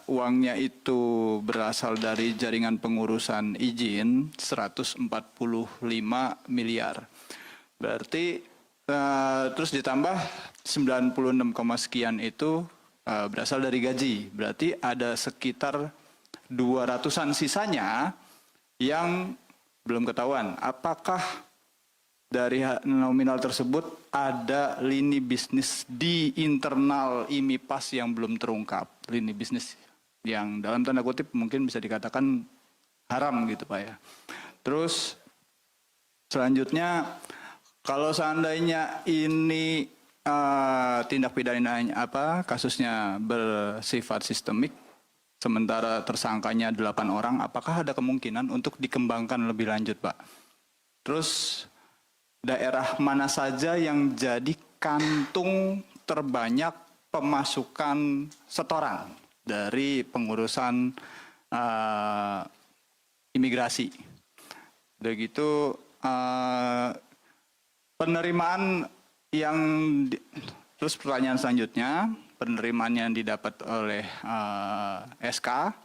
uangnya itu berasal dari jaringan pengurusan izin 145 miliar. Berarti Terus ditambah 96, sekian itu berasal dari gaji. Berarti ada sekitar 200-an sisanya yang belum ketahuan. Apakah dari nominal tersebut ada lini bisnis di internal IMIPAS yang belum terungkap? Lini bisnis yang dalam tanda kutip mungkin bisa dikatakan haram gitu Pak ya. Terus selanjutnya, kalau seandainya ini tindak pidananya kasusnya bersifat sistemik, sementara tersangkanya 8 orang, apakah ada kemungkinan untuk dikembangkan lebih lanjut, Pak? Terus daerah mana saja yang jadi kantung terbanyak pemasukan setoran dari pengurusan imigrasi? Begitu penerimaan terus pertanyaan selanjutnya, penerimaan yang didapat oleh SK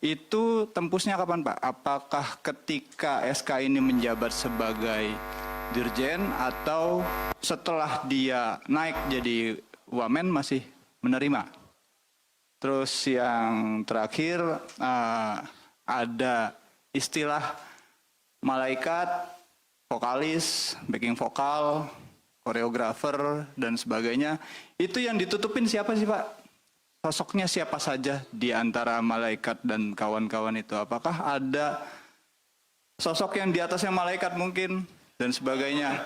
itu tembusnya kapan Pak? Apakah ketika SK ini menjabat sebagai dirjen atau setelah dia naik jadi wamen masih menerima? Terus yang terakhir ada istilah malaikat, vokalis, backing vokal, koreografer, dan sebagainya. Itu yang ditutupin siapa sih Pak? Sosoknya siapa saja di antara malaikat dan kawan-kawan itu? Apakah ada sosok yang di atasnya malaikat mungkin? Dan sebagainya.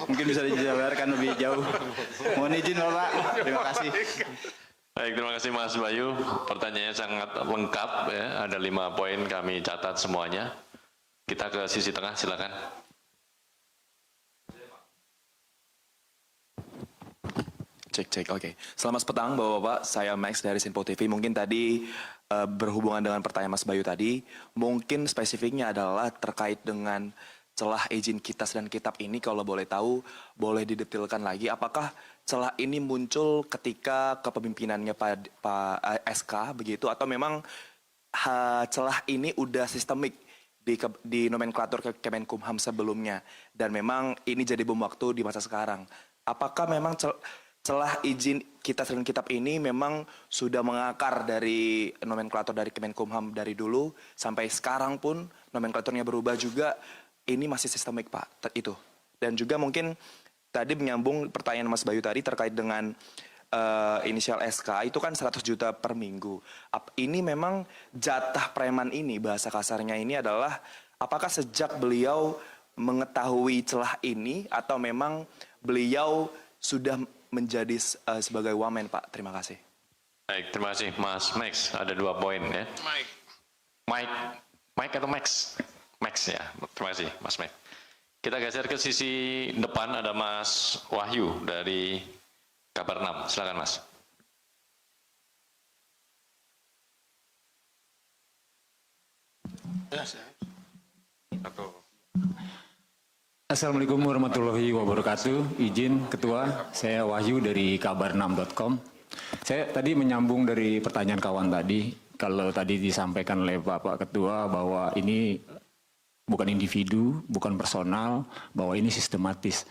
Mungkin bisa dijabarkan lebih jauh. Mohon izin Bapak. Terima kasih. Baik, terima kasih Mas Bayu. Pertanyaannya sangat lengkap ya. Ada 5 poin kami catat semuanya. Kita ke sisi tengah, silakan. Cek, oke. Selamat petang Bapak-Bapak, saya Max dari Sinpo TV. Mungkin tadi berhubungan dengan pertanyaan Mas Bayu tadi, mungkin spesifiknya adalah terkait dengan celah izin kitas dan kitab ini, kalau boleh tahu, boleh didetilkan lagi. Apakah celah ini muncul ketika kepemimpinannya Pak SK begitu, atau memang celah ini udah sistemik di nomenklatur Kemenkumham sebelumnya, dan memang ini jadi bom waktu di masa sekarang? Apakah memang celah izin kitas dan kitab ini memang sudah mengakar dari nomenklatur dari Kemenkumham dari dulu sampai sekarang pun nomenklaturnya berubah juga, ini masih sistemik Pak itu? Dan juga mungkin tadi menyambung pertanyaan Mas Bayu tadi terkait dengan inisial SK itu kan 100 juta per minggu. Ini memang jatah preman ini, bahasa kasarnya ini adalah, apakah sejak beliau mengetahui celah ini atau memang beliau sudah menjadi sebagai wamen Pak? Terima kasih. Baik, terima kasih Mas Max. Ada 2 poin ya. Mike atau Max? Max ya. Terima kasih Mas Max. Kita geser ke sisi depan, ada Mas Wahyu dari Kabar 6. Silakan Mas. Assalamualaikum warahmatullahi wabarakatuh. Izin Ketua, saya Wahyu dari kabar6.com. Saya tadi menyambung dari pertanyaan kawan tadi. Kalau tadi disampaikan oleh Bapak Ketua bahwa ini bukan individu, bukan personal, bahwa ini sistematis.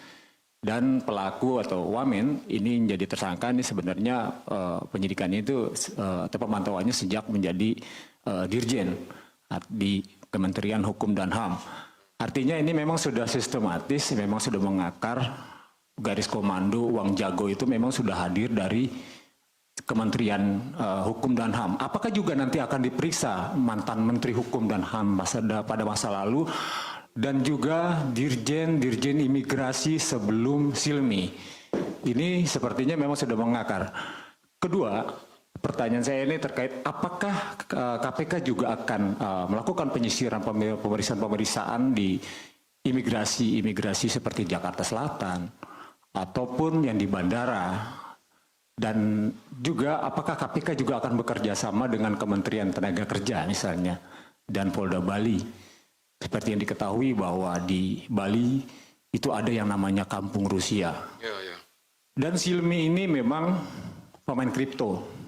Dan pelaku atau wamen ini menjadi tersangka ini sebenarnya penyidikannya itu atau pemantauannya sejak menjadi dirjen di Kementerian Hukum dan HAM. Artinya ini memang sudah sistematis, memang sudah mengakar, garis komando uang jago itu memang sudah hadir dari Kementerian Hukum dan HAM. Apakah juga nanti akan diperiksa mantan Menteri Hukum dan HAM pada masa lalu dan juga dirjen imigrasi sebelum Silmi? Ini sepertinya memang sudah mengakar. Kedua, pertanyaan saya ini terkait apakah KPK juga akan melakukan penyisiran pemeriksaan di imigrasi seperti Jakarta Selatan ataupun yang di bandara, dan juga apakah KPK juga akan bekerja sama dengan Kementerian Tenaga Kerja misalnya dan Polda Bali, seperti yang diketahui bahwa di Bali itu ada yang namanya Kampung Rusia. Dan Silmi ini memang pemain kripto.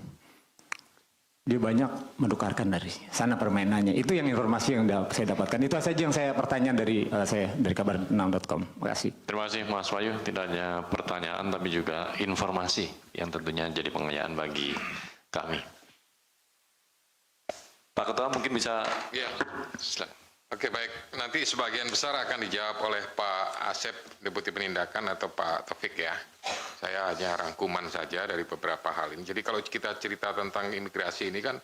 dia banyak menukarkan dari sana permainannya. Itu yang informasi yang saya dapatkan. Itu saja yang saya pertanyaan dari saya dari kabar6.com. Terima kasih. Terima kasih Mas Wahyu. Tidak hanya pertanyaan tapi juga informasi yang tentunya jadi pengayaan bagi kami. Pak Ketua mungkin bisa. Ya, silakan. Oke, baik. Nanti sebagian besar akan dijawab oleh Pak Asep, Deputi Penindakan, atau Pak Taufik ya. Saya hanya rangkuman saja dari beberapa hal ini. Jadi kalau kita cerita tentang imigrasi ini kan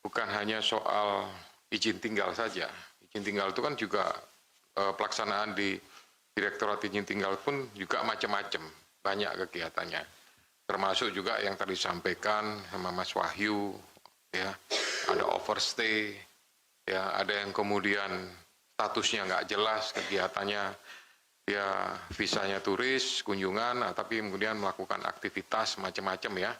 bukan hanya soal izin tinggal saja. Izin tinggal itu kan juga pelaksanaan di Direktorat Izin Tinggal pun juga macam-macam, banyak kegiatannya. Termasuk juga yang tadi disampaikan sama Mas Wahyu, ya, ada overstay, ya, ada yang kemudian statusnya nggak jelas, kegiatannya ya visanya turis, kunjungan, tapi kemudian melakukan aktivitas macam-macam ya,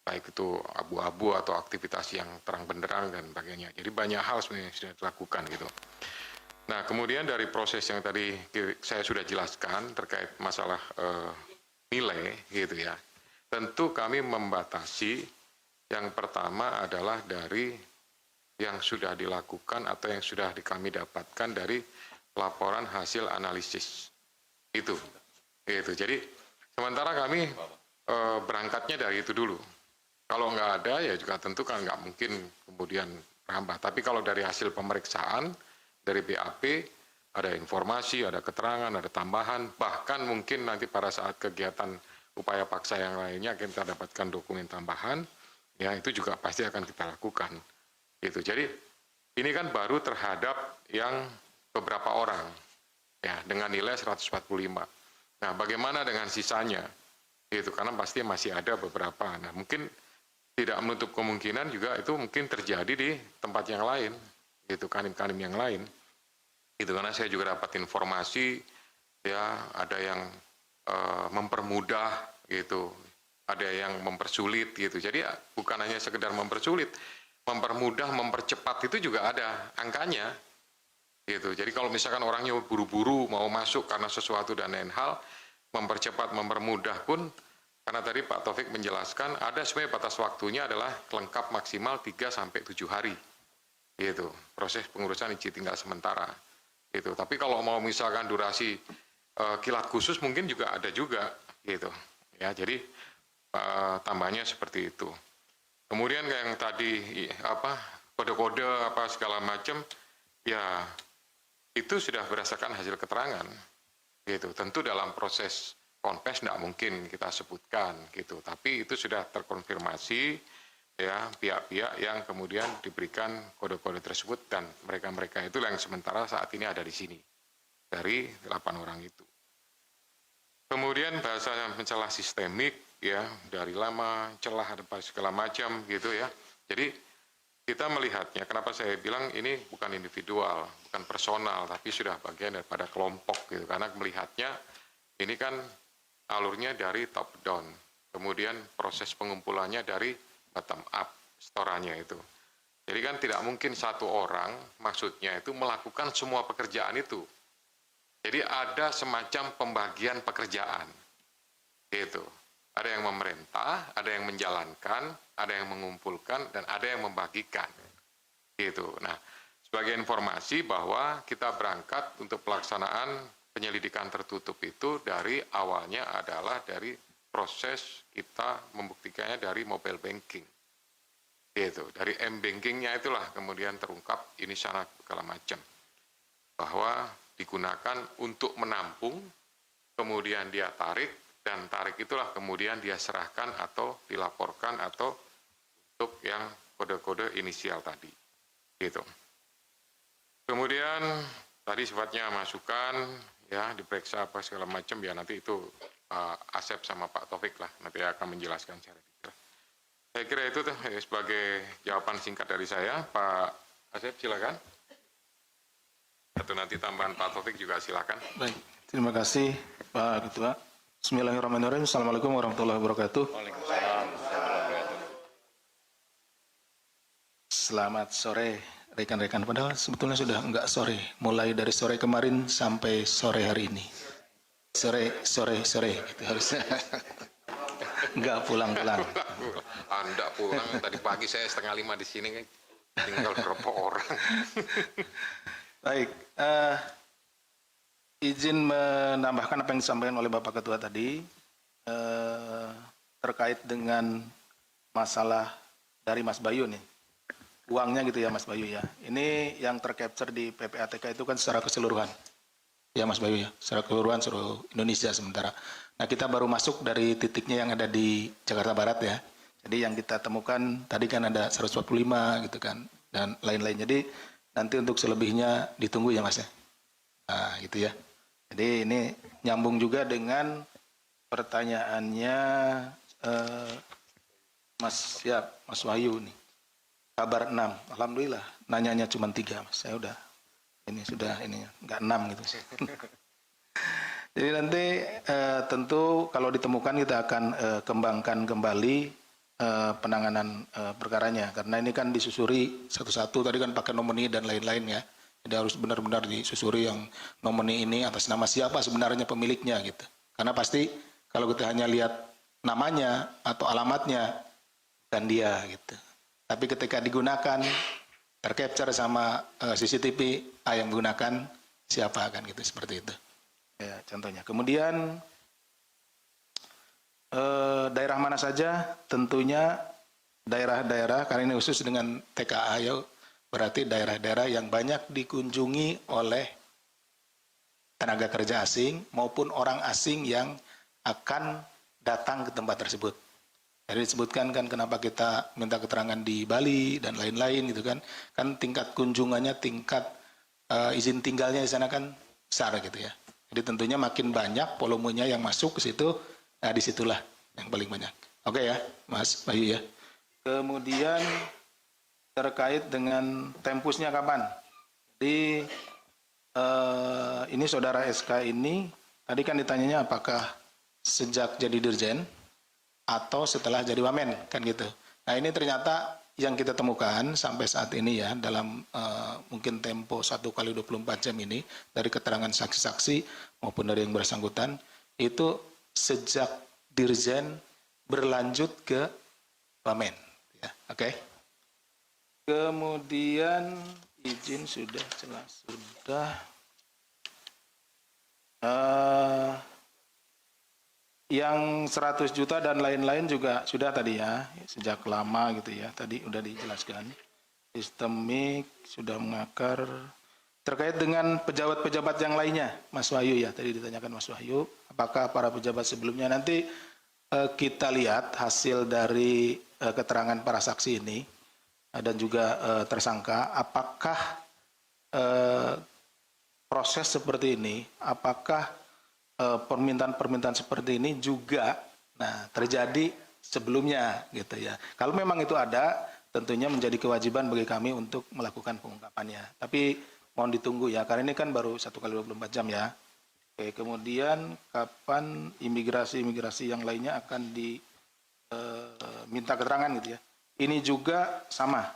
baik itu abu-abu atau aktivitas yang terang benderang dan sebagainya. Jadi banyak hal sebenarnya yang sudah dilakukan gitu. Nah, kemudian dari proses yang tadi saya sudah jelaskan terkait masalah nilai gitu ya, tentu kami membatasi yang pertama adalah dari yang sudah dilakukan atau yang sudah kami dapatkan dari laporan hasil analisis itu. Jadi sementara kami berangkatnya dari itu dulu. Kalau nggak ada ya juga tentu kan nggak mungkin kemudian merambah. Tapi kalau dari hasil pemeriksaan dari BAP ada informasi, ada keterangan, ada tambahan, bahkan mungkin nanti pada saat kegiatan upaya paksa yang lainnya kita dapatkan dokumen tambahan, ya itu juga pasti akan kita lakukan. Gitu. Jadi ini kan baru terhadap yang beberapa orang ya dengan nilai 145. Nah, bagaimana dengan sisanya? Gitu, karena pasti masih ada beberapa. Nah, mungkin tidak menutup kemungkinan juga itu mungkin terjadi di tempat yang lain, gitu, kanim-kanim yang lain. Gitu, karena saya juga dapat informasi ya ada yang mempermudah gitu, ada yang mempersulit gitu. Jadi bukan hanya sekedar mempersulit, mempermudah, mempercepat itu juga ada angkanya, gitu. Jadi kalau misalkan orangnya buru-buru mau masuk karena sesuatu dan lain hal, mempercepat, mempermudah pun, karena tadi Pak Taufik menjelaskan, ada sebenarnya batas waktunya adalah lengkap maksimal 3-7 hari, gitu. Proses pengurusan izin tinggal sementara, gitu. Tapi kalau mau misalkan durasi kilat khusus mungkin juga ada juga, gitu. Ya, jadi tambahnya seperti itu. Kemudian yang tadi kode-kode apa segala macam, ya itu sudah berdasarkan hasil keterangan, gitu. Tentu dalam proses konfes tidak mungkin kita sebutkan, gitu. Tapi itu sudah terkonfirmasi, ya pihak-pihak yang kemudian diberikan kode-kode tersebut dan mereka-mereka itu yang sementara saat ini ada di sini dari 8 orang itu. Kemudian bahasa mencela sistemik. Ya, dari lama, celah, ada segala macam gitu ya. Jadi kita melihatnya, kenapa saya bilang ini bukan individual, bukan personal, tapi sudah bagian daripada kelompok gitu. Karena melihatnya ini kan alurnya dari top down, kemudian proses pengumpulannya dari bottom up, setorannya itu. Jadi kan tidak mungkin satu orang, maksudnya itu melakukan semua pekerjaan itu. Jadi ada semacam pembagian pekerjaan, gitu. Ada yang memerintah, ada yang menjalankan, ada yang mengumpulkan, dan ada yang membagikan. Gitu. Nah, sebagai informasi bahwa kita berangkat untuk pelaksanaan penyelidikan tertutup itu dari awalnya adalah dari proses kita membuktikannya dari mobile banking. Gitu. Dari M-bankingnya itulah kemudian terungkap ini sana segala macam. Bahwa digunakan untuk menampung, kemudian dia tarik, dan tarik itulah kemudian dia serahkan atau dilaporkan atau untuk yang kode-kode inisial tadi, gitu. Kemudian tadi sifatnya masukan, ya diperiksa apa segala macam, ya nanti itu Asep sama Pak Taufik lah nanti akan menjelaskan secara detail. Saya kira itu tuh sebagai jawaban singkat dari saya. Pak Asep silakan. Atau nanti tambahan Pak Taufik juga silakan. Baik, terima kasih Pak Ketua. Bismillahirrahmanirrahim. Assalamualaikum warahmatullahi wabarakatuh. Waalaikumsalam. Selamat sore rekan-rekan. Padahal sebetulnya sudah enggak sore. Mulai dari sore kemarin sampai sore hari ini. Sore gitu harusnya. Enggak pulang-pulang. Anda pulang, tadi pagi saya 4:30 di sini, tinggal berapa orang. Baik, izin menambahkan apa yang disampaikan oleh Bapak Ketua tadi terkait dengan masalah dari Mas Bayu nih. Uangnya gitu ya Mas Bayu ya. Ini yang tercapture di PPATK itu kan secara keseluruhan. Ya Mas Bayu ya, secara keseluruhan seluruh Indonesia sementara. Nah kita baru masuk dari titiknya yang ada di Jakarta Barat ya. Jadi yang kita temukan tadi kan ada 145 gitu kan dan lain-lain. Jadi nanti untuk selebihnya ditunggu ya Mas ya. Nah gitu ya. Jadi ini nyambung juga dengan pertanyaannya Mas Wahyu nih. Kabar 6. Alhamdulillah nanyanya cuma 3 Mas. Saya udah ini sudah ini enggak 6 gitu. Jadi nanti tentu kalau ditemukan kita akan kembangkan kembali penanganan perkaranya karena ini kan disusuri satu-satu tadi kan pakai nomini dan lain-lain ya. Jadi harus benar-benar disusuri yang nomini ini atas nama siapa sebenarnya pemiliknya gitu. Karena pasti kalau kita hanya lihat namanya atau alamatnya kan dia gitu. Tapi ketika digunakan tercapture sama CCTV yang menggunakan siapa kan gitu seperti itu. Ya, contohnya. Kemudian daerah mana saja? Tentunya daerah-daerah karena ini khusus dengan TKA ya, berarti daerah-daerah yang banyak dikunjungi oleh tenaga kerja asing maupun orang asing yang akan datang ke tempat tersebut. Jadi disebutkan kan kenapa kita minta keterangan di Bali dan lain-lain gitu kan. Kan tingkat kunjungannya, tingkat izin tinggalnya di sana kan besar gitu ya. Jadi tentunya makin banyak volumenya yang masuk ke situ, nah disitulah yang paling banyak. Oke ya, Mas Bayu ya. Kemudian terkait dengan tempusnya kapan? Jadi ini saudara SK ini, tadi kan ditanyanya apakah sejak jadi dirjen atau setelah jadi wamen, kan gitu. Nah ini ternyata yang kita temukan sampai saat ini ya, dalam mungkin tempo 1 kali 24 jam ini, dari keterangan saksi-saksi maupun dari yang bersangkutan, itu sejak dirjen berlanjut ke wamen. Ya, oke. Kemudian izin sudah jelas, sudah. Yang 100 juta dan lain-lain juga sudah tadi ya, sejak lama gitu ya, tadi udah dijelaskan. Sistemik, sudah mengakar. Terkait dengan pejabat-pejabat yang lainnya, Mas Wahyu ya, tadi ditanyakan Mas Wahyu, apakah para pejabat sebelumnya, nanti kita lihat hasil dari keterangan para saksi ini, dan juga tersangka, apakah proses seperti ini, apakah permintaan-permintaan seperti ini juga terjadi sebelumnya gitu ya. Kalau memang itu ada, tentunya menjadi kewajiban bagi kami untuk melakukan pengungkapannya. Tapi mohon ditunggu ya, karena ini kan baru 1 kali 24 jam ya. Oke, kemudian kapan imigrasi yang lainnya akan diminta keterangan gitu ya. Ini juga sama.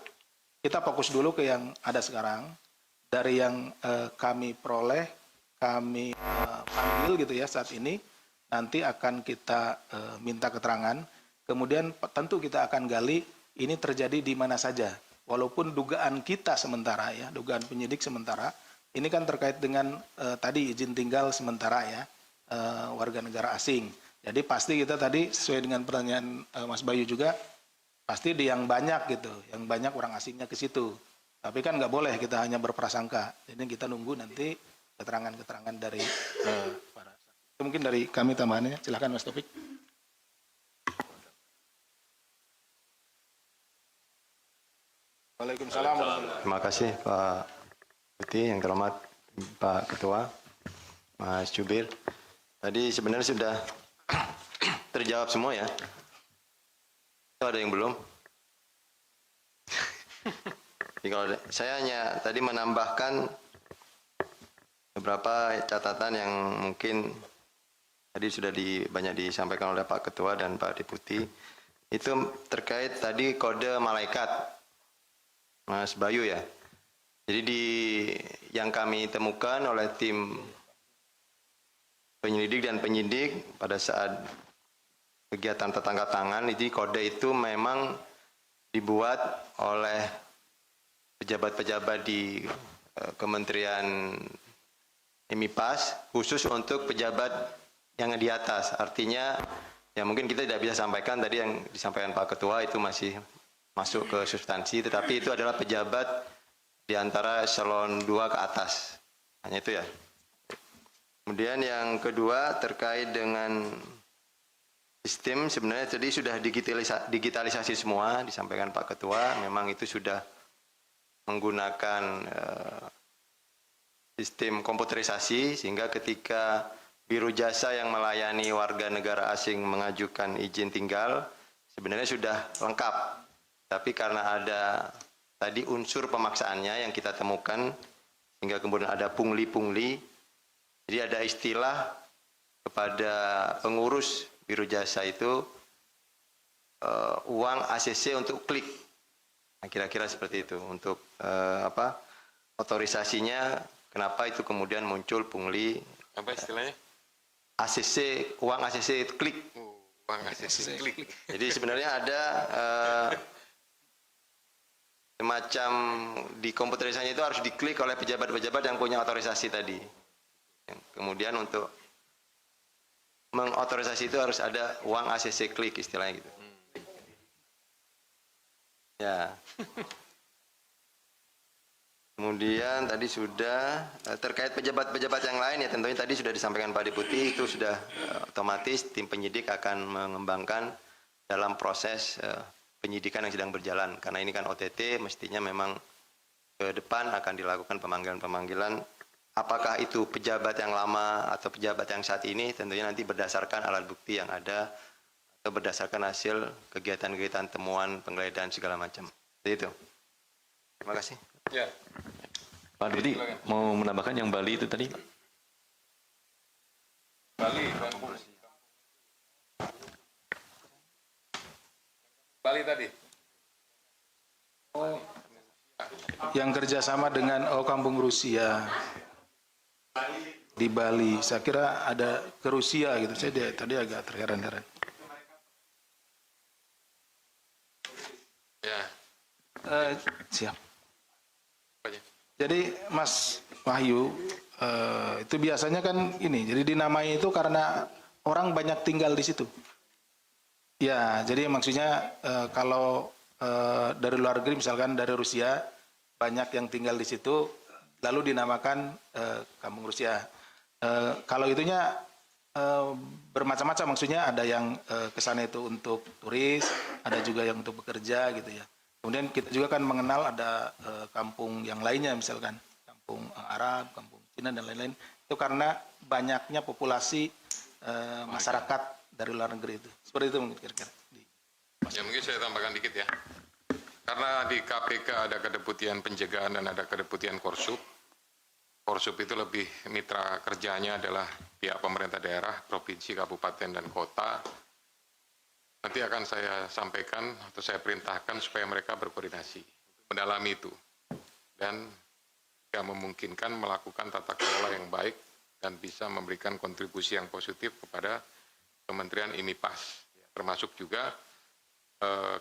Kita fokus dulu ke yang ada sekarang. Dari yang kami peroleh, kami panggil gitu ya saat ini, nanti akan kita minta keterangan, kemudian tentu kita akan gali ini terjadi di mana saja. Walaupun dugaan kita sementara ya, dugaan penyidik sementara, ini kan terkait dengan tadi izin tinggal sementara ya, warga negara asing. Jadi pasti kita tadi sesuai dengan pertanyaan Mas Bayu juga, pasti di yang banyak gitu, yang banyak orang asingnya ke situ. Tapi kan nggak boleh kita hanya berprasangka, jadi kita nunggu nanti keterangan-keterangan dari para saksi. Mungkin dari kami tambahannya, silakan Mas Taufik. Waalaikumsalam. Terima kasih Pak Putih, yang terhormat Pak Ketua, Mas Jubir. Tadi sebenarnya sudah terjawab semua ya. Itu ada yang belum? Jadi kalau saya hanya tadi menambahkan beberapa catatan yang mungkin tadi sudah banyak disampaikan oleh Pak Ketua dan Pak Deputi. Itu terkait tadi kode malaikat, Mas Bayu ya. Jadi yang kami temukan oleh tim penyelidik dan penyidik pada saat kegiatan tertangkap tangan. Jadi kode itu memang dibuat oleh pejabat-pejabat di Kementerian MIPAS khusus untuk pejabat yang di atas. Artinya ya mungkin kita tidak bisa sampaikan tadi yang disampaikan Pak Ketua itu masih masuk ke substansi, tetapi itu adalah pejabat di antara eselon 2 ke atas. Hanya itu ya. Kemudian yang kedua terkait dengan sistem, sebenarnya tadi sudah digitalisasi semua, disampaikan Pak Ketua, memang itu sudah menggunakan sistem komputerisasi, sehingga ketika Biro Jasa yang melayani warga negara asing mengajukan izin tinggal, sebenarnya sudah lengkap. Tapi karena ada tadi unsur pemaksaannya yang kita temukan, sehingga kemudian ada pungli-pungli, jadi ada istilah kepada pengurus Biro Jasa itu uang ACC untuk klik. Nah, kira-kira seperti itu untuk otorisasinya. Kenapa itu kemudian muncul pungli? Apa istilahnya? ACC, uang ACC itu klik. Uang ACC klik. Jadi sebenarnya ada semacam di komputerisasi itu harus diklik oleh pejabat-pejabat yang punya otorisasi tadi. Kemudian untuk mengotorisasi itu harus ada uang ACC klik istilahnya gitu. Ya. Kemudian tadi sudah terkait pejabat-pejabat yang lain ya tentunya tadi sudah disampaikan Pak Deputi, itu sudah otomatis tim penyidik akan mengembangkan dalam proses penyidikan yang sedang berjalan. Karena ini kan OTT, mestinya memang ke depan akan dilakukan pemanggilan-pemanggilan. Apakah itu pejabat yang lama atau pejabat yang saat ini, tentunya nanti berdasarkan alat bukti yang ada atau berdasarkan hasil kegiatan-kegiatan temuan, penggeledahan segala macam. Jadi itu. Terima kasih. Ya. Pak Deputi mau menambahkan yang Bali itu tadi? Bali tadi. Yang kerjasama dengan Kampung Rusia di Bali, saya kira ada ke Rusia gitu. Saya tadi agak terheran-heran. Ya. Siap. Apa aja? Jadi Mas Wahyu, itu biasanya kan ini, jadi dinamai itu karena orang banyak tinggal di situ. Ya, jadi maksudnya kalau dari luar negeri misalkan dari Rusia, banyak yang tinggal di situ, lalu dinamakan Kampung Rusia. Kalau itunya bermacam-macam, maksudnya ada yang kesana itu untuk turis, ada juga yang untuk bekerja gitu ya. Kemudian kita juga kan mengenal ada kampung yang lainnya, misalkan kampung Arab, kampung Cina dan lain-lain. Itu karena banyaknya populasi masyarakat dari luar negeri itu. Seperti itu mungkin kira-kira. Ya mungkin saya tambahkan dikit ya. Karena di KPK ada kedeputian pencegahan dan ada kedeputian Korsup. Korsup itu lebih mitra kerjanya adalah pihak pemerintah daerah, provinsi, kabupaten, dan kota. Nanti akan saya sampaikan atau saya perintahkan supaya mereka berkoordinasi, mendalami itu. Dan jika memungkinkan melakukan tata kelola yang baik dan bisa memberikan kontribusi yang positif kepada Kementerian IMIPAS. Termasuk juga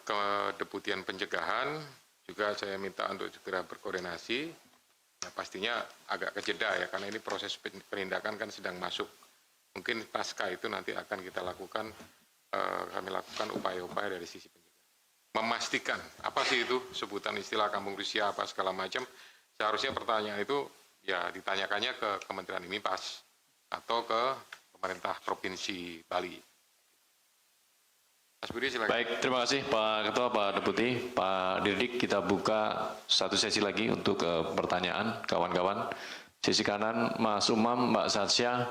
kedeputian pencegahan, juga saya minta untuk segera berkoordinasi. Nah, pastinya agak kejeda ya, karena ini proses penindakan kan sedang masuk. Mungkin pasca itu nanti akan kita lakukan, kami lakukan upaya-upaya dari sisi pencegahan. Memastikan, apa sih itu sebutan istilah kampung Rusia, apa segala macam. Seharusnya pertanyaan itu ya ditanyakannya ke Kementerian IMIPAS atau ke pemerintah Provinsi Bali. Mas Budi silakan. Baik, terima kasih Pak Ketua, Pak Deputi, Pak Dirdik. Kita buka satu sesi lagi untuk pertanyaan kawan-kawan. Sisi kanan Mas Umam, Mbak Satsya,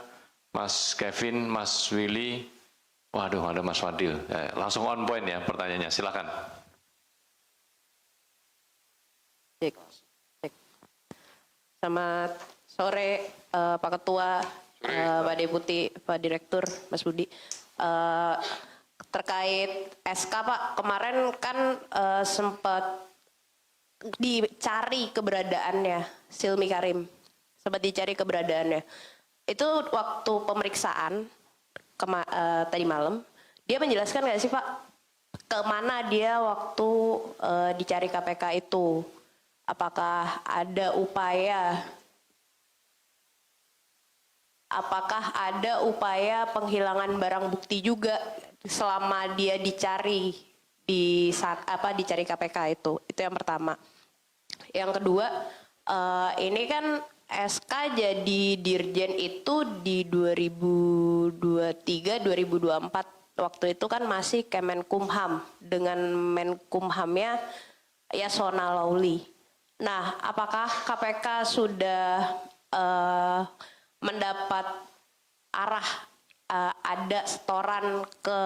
Mas Kevin, Mas Willy. Waduh, ada Mas Fadil. Langsung on point ya pertanyaannya, silakan. Cek. Selamat sore Pak Ketua, Pak Deputi, Pak Direktur, Mas Budi. Terkait SK Pak, kemarin kan sempat dicari keberadaannya, Silmi Karim. Sempat dicari keberadaannya. Itu waktu pemeriksaan tadi malam, Dia menjelaskan nggak sih Pak, kemana dia waktu dicari KPK itu? Apakah ada penghilangan barang bukti juga selama dia dicari di saat dicari KPK itu? Itu yang pertama. Yang kedua, ini kan SK jadi dirjen itu di 2023-2024. Waktu itu kan masih Kemenkumham dengan Menkumhamnya Yasona Lawli. Nah, apakah KPK sudah mendapat ada setoran ke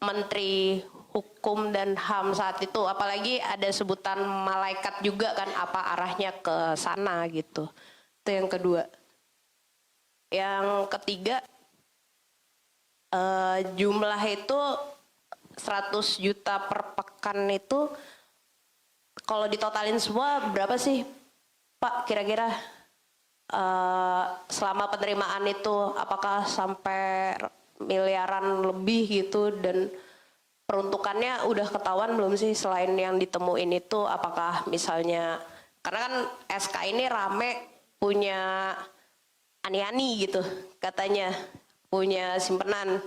Menteri Hukum dan HAM saat itu? Apalagi ada sebutan malaikat juga kan, apa arahnya ke sana gitu. Itu yang kedua. Yang ketiga, jumlah itu 100 juta per pekan itu kalau ditotalin semua berapa sih Pak kira-kira selama penerimaan itu? Apakah sampai miliaran lebih gitu, dan peruntukannya udah ketahuan belum sih selain yang ditemuin itu? Apakah misalnya, karena kan SK ini rame punya ani-ani gitu katanya, punya simpenan.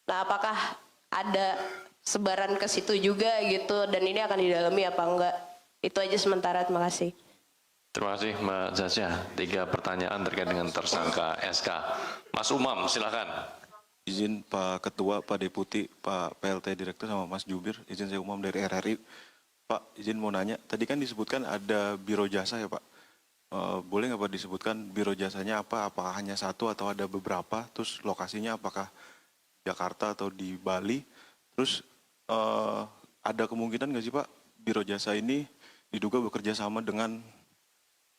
Nah, apakah ada sebaran ke situ juga gitu, dan ini akan didalami apa enggak? Itu aja sementara, terima kasih. Terima kasih Mbak Zasya. 3 pertanyaan terkait dengan tersangka SK. Mas Umam, silakan. Izin Pak Ketua, Pak Deputi, Pak PLT Direktur sama Mas Jubir, izin saya Umam dari RRI. Pak, izin mau nanya, tadi kan disebutkan ada biro jasa ya Pak. Boleh nggak Pak disebutkan biro jasanya apa? Apakah hanya satu atau ada beberapa? Terus lokasinya apakah Jakarta atau di Bali? Terus ada kemungkinan nggak sih Pak biro jasa ini diduga bekerja sama dengan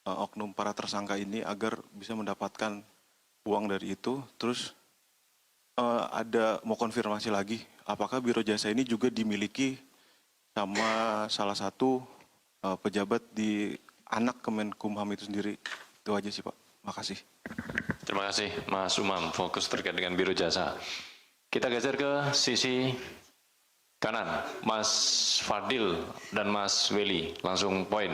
oknum para tersangka ini agar bisa mendapatkan uang dari itu? Terus ada mau konfirmasi lagi, apakah biro jasa ini juga dimiliki sama salah satu pejabat di anak Kemenkumham itu sendiri? Itu aja sih Pak. Makasih. Terima kasih Mas Umam, fokus terkait dengan biro jasa. Kita geser ke sisi kanan, Mas Fadil dan Mas Weli, langsung poin.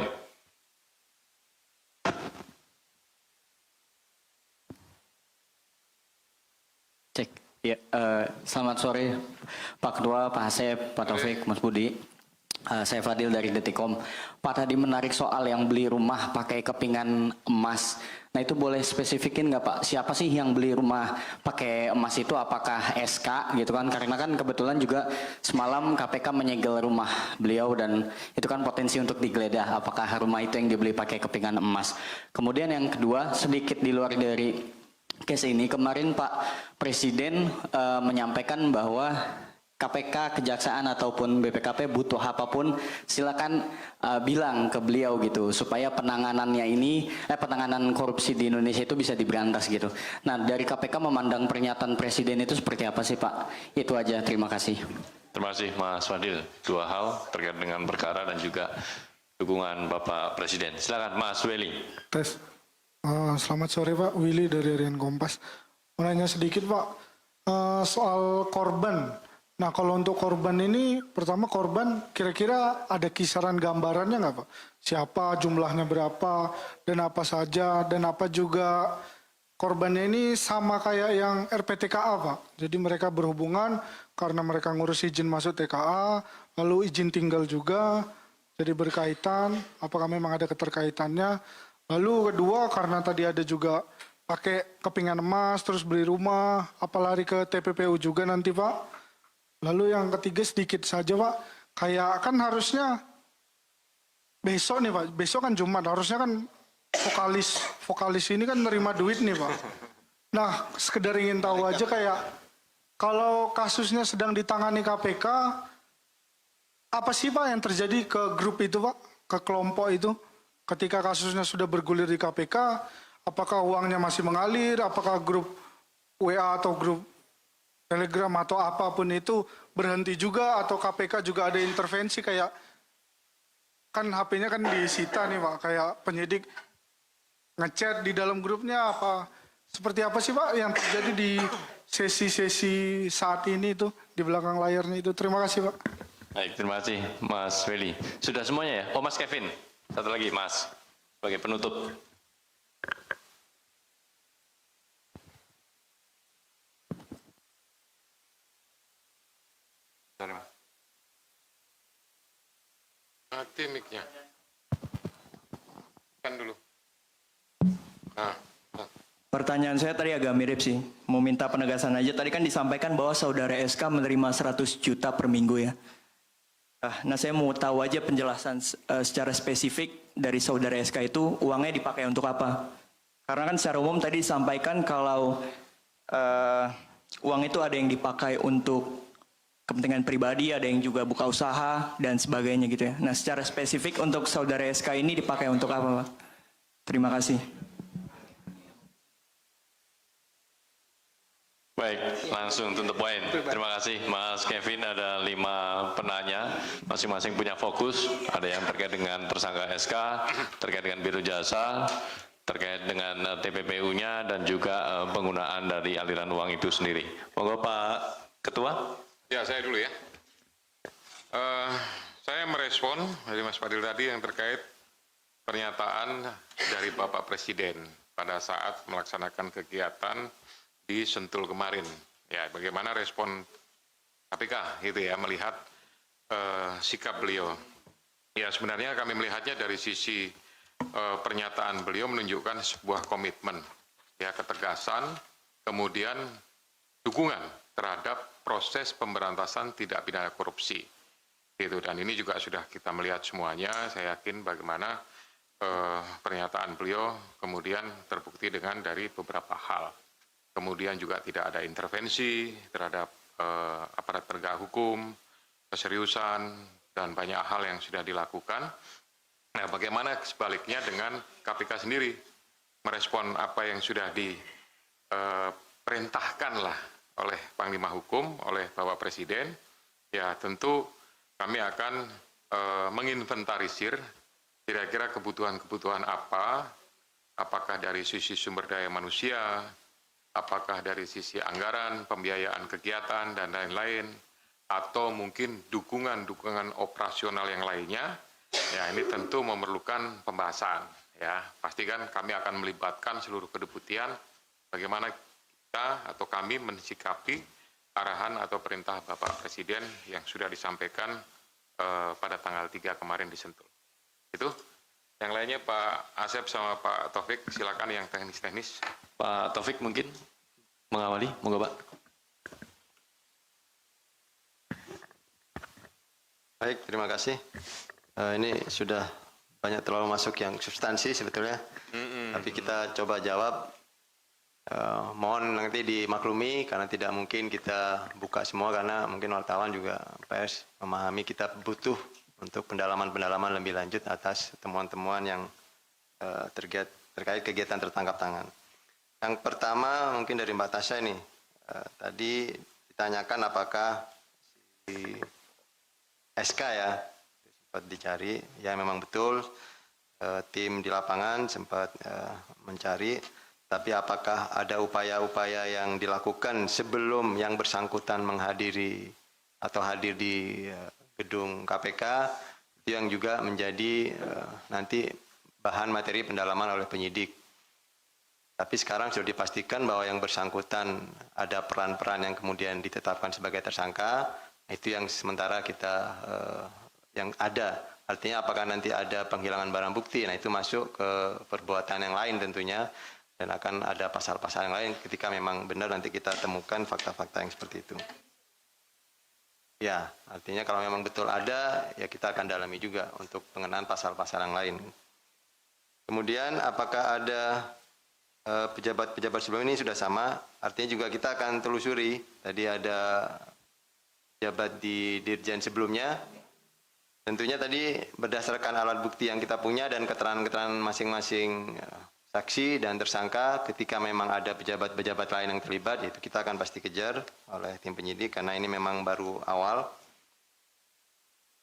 Cek. Ya, selamat sore Pak Ketua, Pak Asep, Pak Taufik, Mas Budi. Saya Fadil dari Detikom. Pak, tadi menarik soal yang beli rumah pakai kepingan emas. Nah, itu boleh spesifikin nggak Pak? Siapa sih yang beli rumah pakai emas itu? Apakah SK gitu kan? Karena kan kebetulan juga semalam KPK menyegel rumah beliau dan itu kan potensi untuk digeledah. Apakah rumah itu yang dibeli pakai kepingan emas? Kemudian yang kedua, sedikit di luar dari case ini, kemarin Pak Presiden menyampaikan bahwa KPK, Kejaksaan ataupun BPKP butuh apapun silakan bilang ke beliau gitu supaya penanganannya ini penanganan korupsi di Indonesia itu bisa diberantas gitu. Nah, dari KPK memandang pernyataan Presiden itu seperti apa sih Pak? Itu aja, terima kasih. Terima kasih Mas Fadil. 2 hal terkait dengan perkara dan juga dukungan Bapak Presiden. Silakan Mas Weli. Tes. Selamat sore Pak, Willy dari Harian Kompas. Mau nanya sedikit Pak, soal korban. Nah, kalau untuk korban ini, pertama korban kira-kira ada kisaran gambarannya nggak Pak? Siapa, jumlahnya berapa, dan apa saja, dan apa juga korbannya ini sama kayak yang RPTKA Pak. Jadi mereka berhubungan karena mereka ngurus izin masuk TKA, lalu izin tinggal juga, jadi berkaitan, apakah memang ada keterkaitannya. Lalu kedua, karena tadi ada juga pakai kepingan emas, terus beli rumah, apa lari ke TPPU juga nanti Pak. Lalu yang ketiga sedikit saja Pak, kayak kan harusnya besok nih Pak, besok kan Jumat, harusnya kan vokalis ini kan nerima duit nih Pak. Nah, sekedar ingin tahu aja kayak kalau kasusnya sedang ditangani KPK, apa sih Pak yang terjadi ke grup itu Pak, ke kelompok itu? Ketika kasusnya sudah bergulir di KPK, apakah uangnya masih mengalir, apakah grup WA atau grup Telegram atau apapun itu berhenti juga, atau KPK juga ada intervensi kayak kan HP-nya kan disita nih Pak, kayak penyidik ngechat di dalam grupnya apa seperti apa sih Pak yang terjadi di sesi-sesi saat ini itu di belakang layarnya itu. Terima kasih Pak. Baik, terima kasih Mas Feli. Sudah semuanya ya? Oh, Mas Kevin. Satu lagi, Mas. Sebagai penutup. Mati mic-nya. Kan dulu. Nah. Pertanyaan saya tadi agak mirip sih. Mau minta penegasan aja. Tadi kan disampaikan bahwa saudara SK menerima 100 juta per minggu ya. Nah saya mau tahu aja penjelasan secara spesifik dari saudara SK itu uangnya dipakai untuk apa? Karena kan secara umum tadi disampaikan kalau uang itu ada yang dipakai untuk kepentingan pribadi, ada yang juga buka usaha dan sebagainya gitu ya. Nah secara spesifik untuk saudara SK ini dipakai untuk apa Pak? Terima kasih. Baik, langsung tutup poin. Terima kasih Mas Kevin. Ada 5 penanya, masing-masing punya fokus. Ada yang terkait dengan tersangka SK, terkait dengan Biro Jasa, terkait dengan TPPU-nya, dan juga penggunaan dari aliran uang itu sendiri. Monggo Pak Ketua. Ya, saya dulu ya. Saya merespon dari Mas Fadil tadi yang terkait pernyataan dari Bapak Presiden pada saat melaksanakan kegiatan di Sentul kemarin. Ya, bagaimana respon KPK gitu ya melihat sikap beliau. Ya, sebenarnya kami melihatnya dari sisi pernyataan beliau menunjukkan sebuah komitmen, ya ketegasan, kemudian dukungan terhadap proses pemberantasan tindak pidana korupsi. Gitu, dan ini juga sudah kita melihat semuanya. Saya yakin bagaimana pernyataan beliau kemudian terbukti dengan dari beberapa hal. Kemudian juga tidak ada intervensi terhadap aparat penegak hukum, keseriusan, dan banyak hal yang sudah dilakukan. Nah, bagaimana sebaliknya dengan KPK sendiri merespon apa yang sudah diperintahkanlah oleh Panglima Hukum, oleh Bapak Presiden. Ya, tentu kami akan menginventarisir kira-kira kebutuhan-kebutuhan apa, apakah dari sisi sumber daya manusia, apakah dari sisi anggaran, pembiayaan kegiatan, dan lain-lain, atau mungkin dukungan-dukungan operasional yang lainnya. Ya, ini tentu memerlukan pembahasan. Ya, pastikan kami akan melibatkan seluruh kedeputian bagaimana kita atau kami mensikapi arahan atau perintah Bapak Presiden yang sudah disampaikan pada tanggal 3 kemarin di Sentul. Itu. Yang lainnya Pak Asep sama Pak Taufik, silakan yang teknis-teknis. Pak Taufik mungkin mengawali, monggo Pak. Baik, terima kasih. Ini sudah banyak terlalu masuk yang substansi sebetulnya, tapi kita coba jawab. Mohon nanti dimaklumi karena tidak mungkin kita buka semua karena mungkin wartawan juga pers memahami kita butuh untuk pendalaman-pendalaman lebih lanjut atas temuan-temuan yang terkait kegiatan tertangkap tangan. Yang pertama mungkin dari Mbak Tasya ini, tadi ditanyakan apakah si SK ya sempat dicari, ya memang betul tim di lapangan sempat mencari, tapi apakah ada upaya-upaya yang dilakukan sebelum yang bersangkutan menghadiri atau hadir di gedung KPK, itu yang juga menjadi nanti bahan materi pendalaman oleh penyidik. Tapi sekarang sudah dipastikan bahwa yang bersangkutan ada peran-peran yang kemudian ditetapkan sebagai tersangka, itu yang sementara kita yang ada. Artinya apakah nanti ada penghilangan barang bukti, nah itu masuk ke perbuatan yang lain tentunya, dan akan ada pasal-pasal yang lain ketika memang benar nanti kita temukan fakta-fakta yang seperti itu. Ya, artinya kalau memang betul ada, ya kita akan dalami juga untuk pengenaan pasal-pasal yang lain. Kemudian apakah ada pejabat-pejabat sebelum ini sudah sama, artinya juga kita akan telusuri. Tadi ada pejabat di Dirjen sebelumnya, tentunya tadi berdasarkan alat bukti yang kita punya dan keterangan-keterangan masing-masing saksi dan tersangka, ketika memang ada pejabat-pejabat lain yang terlibat, itu kita akan pasti kejar oleh tim penyidik karena ini memang baru awal.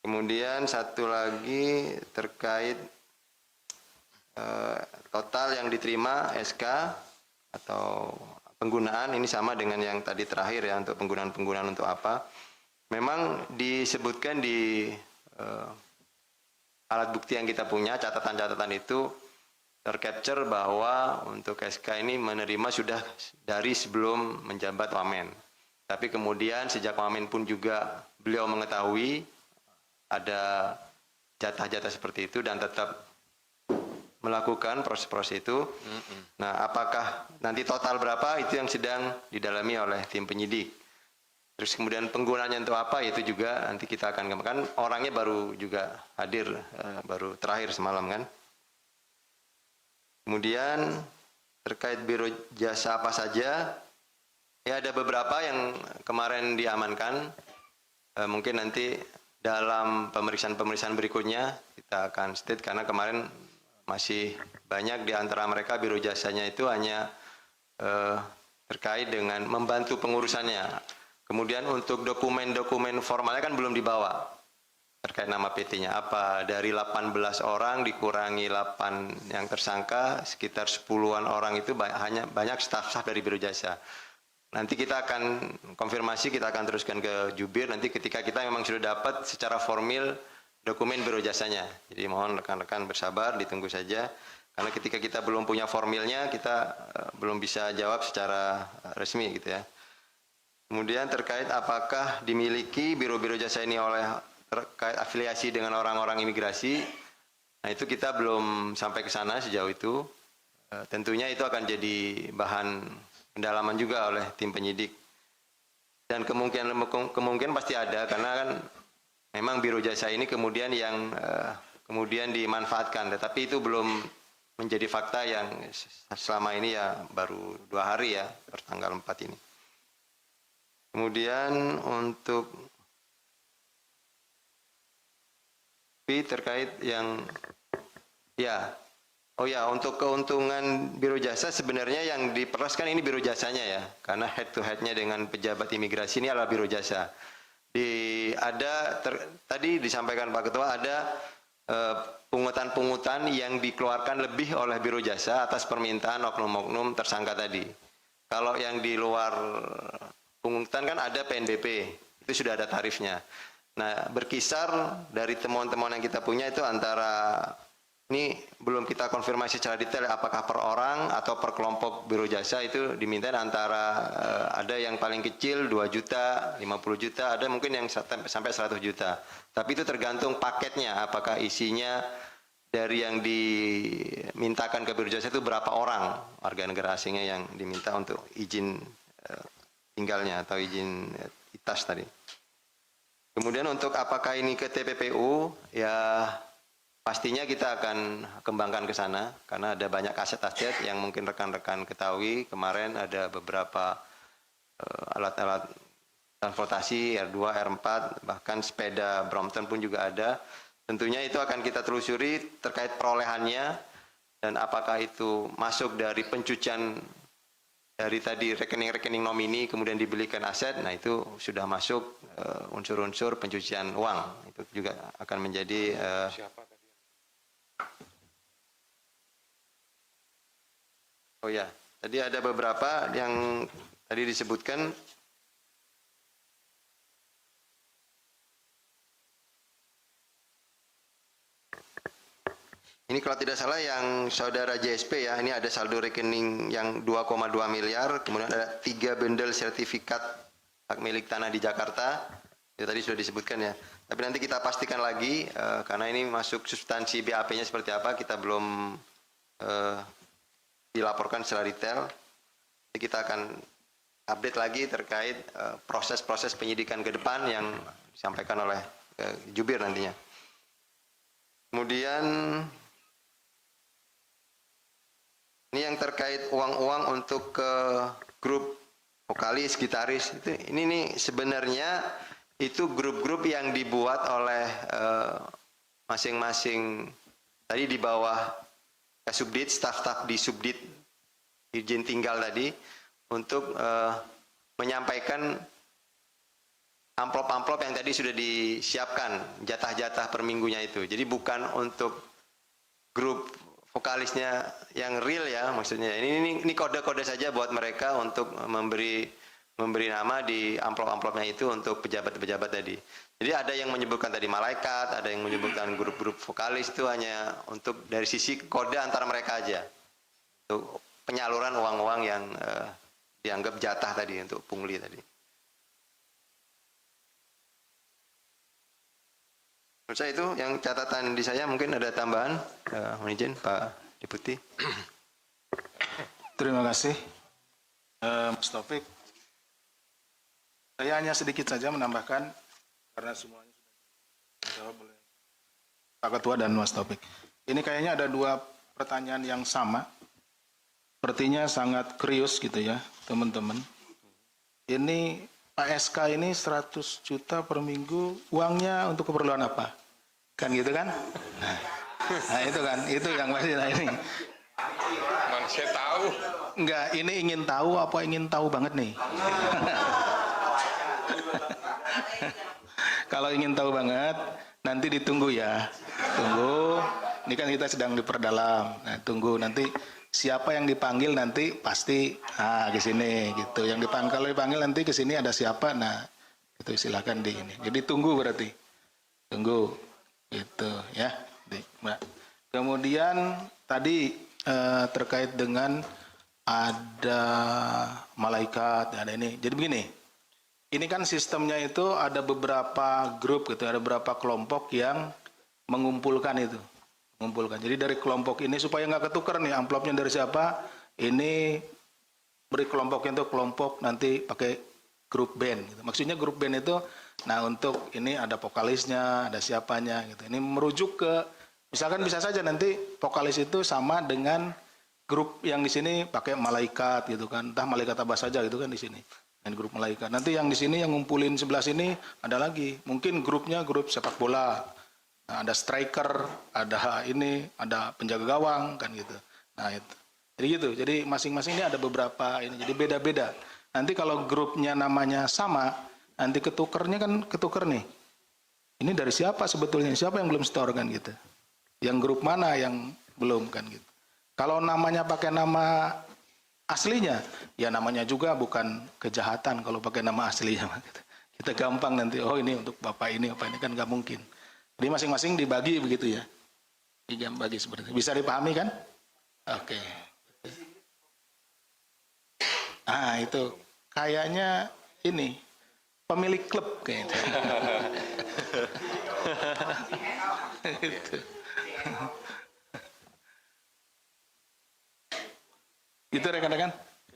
Kemudian satu lagi terkait total yang diterima SK atau penggunaan ini sama dengan yang tadi terakhir ya, untuk penggunaan untuk apa. Memang disebutkan di alat bukti yang kita punya, catatan-catatan itu tercapture bahwa untuk SK ini menerima sudah dari sebelum menjabat wamen. Tapi kemudian sejak wamen pun juga beliau mengetahui ada jatah-jatah seperti itu dan tetap melakukan proses-proses itu. Nah, apakah nanti total berapa itu yang sedang didalami oleh tim penyidik. Terus kemudian penggunaannya untuk apa itu juga nanti kita akan kembangkan. Orangnya baru juga hadir, baru terakhir semalam kan. Kemudian terkait biro jasa apa saja, ya ada beberapa yang kemarin diamankan. Mungkin nanti dalam pemeriksaan-pemeriksaan berikutnya kita akan state karena kemarin masih banyak di antara mereka biro jasanya itu hanya terkait dengan membantu pengurusannya. Kemudian untuk dokumen-dokumen formalnya kan belum dibawa. Terkait nama PT-nya apa, dari 18 orang dikurangi 8 yang tersangka, sekitar 10-an orang itu hanya banyak staf-staf dari biro jasa. Nanti kita akan konfirmasi, kita akan teruskan ke jubir, nanti ketika kita memang sudah dapat secara formil dokumen biro jasanya. Jadi mohon rekan-rekan bersabar, ditunggu saja. Karena ketika kita belum punya formilnya, kita belum bisa jawab secara resmi gitu ya. Kemudian terkait apakah dimiliki biro-biro jasa ini oleh terkait afiliasi dengan orang-orang imigrasi, nah itu kita belum sampai ke sana sejauh itu. Tentunya itu akan jadi bahan pendalaman juga oleh tim penyidik. Dan kemungkinan pasti ada karena kan memang biro jasa ini kemudian yang kemudian dimanfaatkan, tetapi itu belum menjadi fakta yang selama ini ya baru 2 hari ya, per tanggal 4 ini. Kemudian untuk terkait yang untuk keuntungan biro jasa sebenarnya yang diperluaskan ini biro jasanya ya, karena head to headnya dengan pejabat imigrasi ini adalah biro jasa. Tadi disampaikan Pak Ketua ada pungutan-pungutan yang dikeluarkan lebih oleh biro jasa atas permintaan oknum-oknum tersangka tadi. Kalau yang di luar pungutan kan ada PNBP, itu sudah ada tarifnya. Nah, berkisar dari temuan-temuan yang kita punya itu antara, ini belum kita konfirmasi secara detail apakah per orang atau per kelompok biro jasa itu diminta antara ada yang paling kecil 2 juta, 50 juta, ada mungkin yang sampai 100 juta. Tapi itu tergantung paketnya, apakah isinya dari yang dimintakan ke biro jasa itu berapa orang warga negara asingnya yang diminta untuk izin tinggalnya atau izin ITAS tadi. Kemudian untuk apakah ini ke TPPU, ya pastinya kita akan kembangkan ke sana karena ada banyak aset-aset yang mungkin rekan-rekan ketahui. Kemarin ada beberapa alat-alat transportasi R2, R4, bahkan sepeda Brompton pun juga ada. Tentunya itu akan kita telusuri terkait perolehannya dan apakah itu masuk dari pencucian dari tadi rekening-rekening nomini kemudian dibelikan aset. Nah itu sudah masuk unsur-unsur pencucian uang, itu juga akan menjadi tadi ada beberapa yang tadi disebutkan. Ini kalau tidak salah yang saudara JSP ya, ini ada saldo rekening yang 2,2 miliar, kemudian ada 3 bundel sertifikat hak milik tanah di Jakarta, itu tadi sudah disebutkan ya. Tapi nanti kita pastikan lagi, karena ini masuk substansi BAP-nya seperti apa, kita belum dilaporkan secara detail. Jadi kita akan update lagi terkait proses-proses penyidikan ke depan yang disampaikan oleh jubir nantinya. Kemudian ini yang terkait uang-uang untuk ke grup vokalis, gitaris, ini nih sebenarnya itu grup-grup yang dibuat oleh masing-masing tadi di bawah Kasubdit, staf-staf di Subdit izin tinggal tadi untuk menyampaikan amplop-amplop yang tadi sudah disiapkan jatah-jatah per minggunya itu. Jadi bukan untuk grup vokalisnya yang real ya, maksudnya ini kode-kode saja buat mereka untuk memberi nama di amplop-amplopnya itu untuk pejabat-pejabat tadi. Jadi ada yang menyebutkan tadi malaikat, ada yang menyebutkan grup-grup vokalis, itu hanya untuk dari sisi kode antara mereka aja. Untuk penyaluran uang-uang yang dianggap jatah tadi untuk pungli tadi. Menurut saya itu yang catatan di saya, mungkin ada tambahan, mohon izin Pak Deputi. Terima kasih, Mas Taufik. Saya hanya sedikit saja menambahkan, karena semuanya sudah dijawab oleh Pak Ketua dan Mas Taufik. Ini kayaknya ada dua pertanyaan yang sama. Sepertinya sangat krius gitu ya, teman-teman. Ini Pak SK ini 100 juta per minggu, uangnya untuk keperluan apa? Kan gitu kan? Nah itu kan, itu yang masih ini. Man, saya tahu. Enggak, ini ingin tahu apa ingin tahu banget nih? Kalau ingin tahu banget, nanti ditunggu ya. Tunggu, ini kan kita sedang diperdalam. Nah, tunggu nanti siapa yang dipanggil nanti pasti ke sini gitu. Yang dipanggil, kalau dipanggil nanti ke sini ada siapa, nah itu silakan di ini. Jadi tunggu berarti. Tunggu gitu ya. Kemudian tadi terkait dengan ada malaikat, ada ini. Jadi begini. Ini kan sistemnya itu ada beberapa grup gitu, ada beberapa kelompok yang mengumpulkan itu. Mengumpulkan. Jadi dari kelompok ini supaya nggak ketukar nih amplopnya dari siapa, ini beri kelompoknya itu kelompok nanti pakai grup band. Gitu. Maksudnya grup band itu, nah untuk ini ada vokalisnya, ada siapanya gitu. Ini merujuk ke, misalkan bisa saja nanti vokalis itu sama dengan grup yang di sini pakai malaikat gitu kan, entah malaikat apa saja gitu kan di sini. Dan grup malaikat. Nanti yang di sini yang ngumpulin sebelah sini ada lagi. Mungkin grupnya grup sepak bola. Nah, ada striker, ada ini, ada penjaga gawang kan gitu. Nah itu. Jadi gitu. Jadi masing-masing ini ada beberapa ini. Jadi beda-beda. Nanti kalau grupnya namanya sama, nanti ketukernya kan ketuker nih. Ini dari siapa sebetulnya? Siapa yang belum store kan gitu? Yang grup mana yang belum kan gitu? Kalau namanya pakai nama aslinya, ya namanya juga bukan kejahatan kalau pakai nama aslinya. Kita gampang nanti, oh ini untuk bapak ini, apa ini kan nggak mungkin. Jadi masing-masing dibagi begitu ya. Dibagi seperti itu. Bisa dipahami kan? Oke. Ah itu kayaknya ini pemilik klub kayaknya. Itu. Itu rekan-rekan,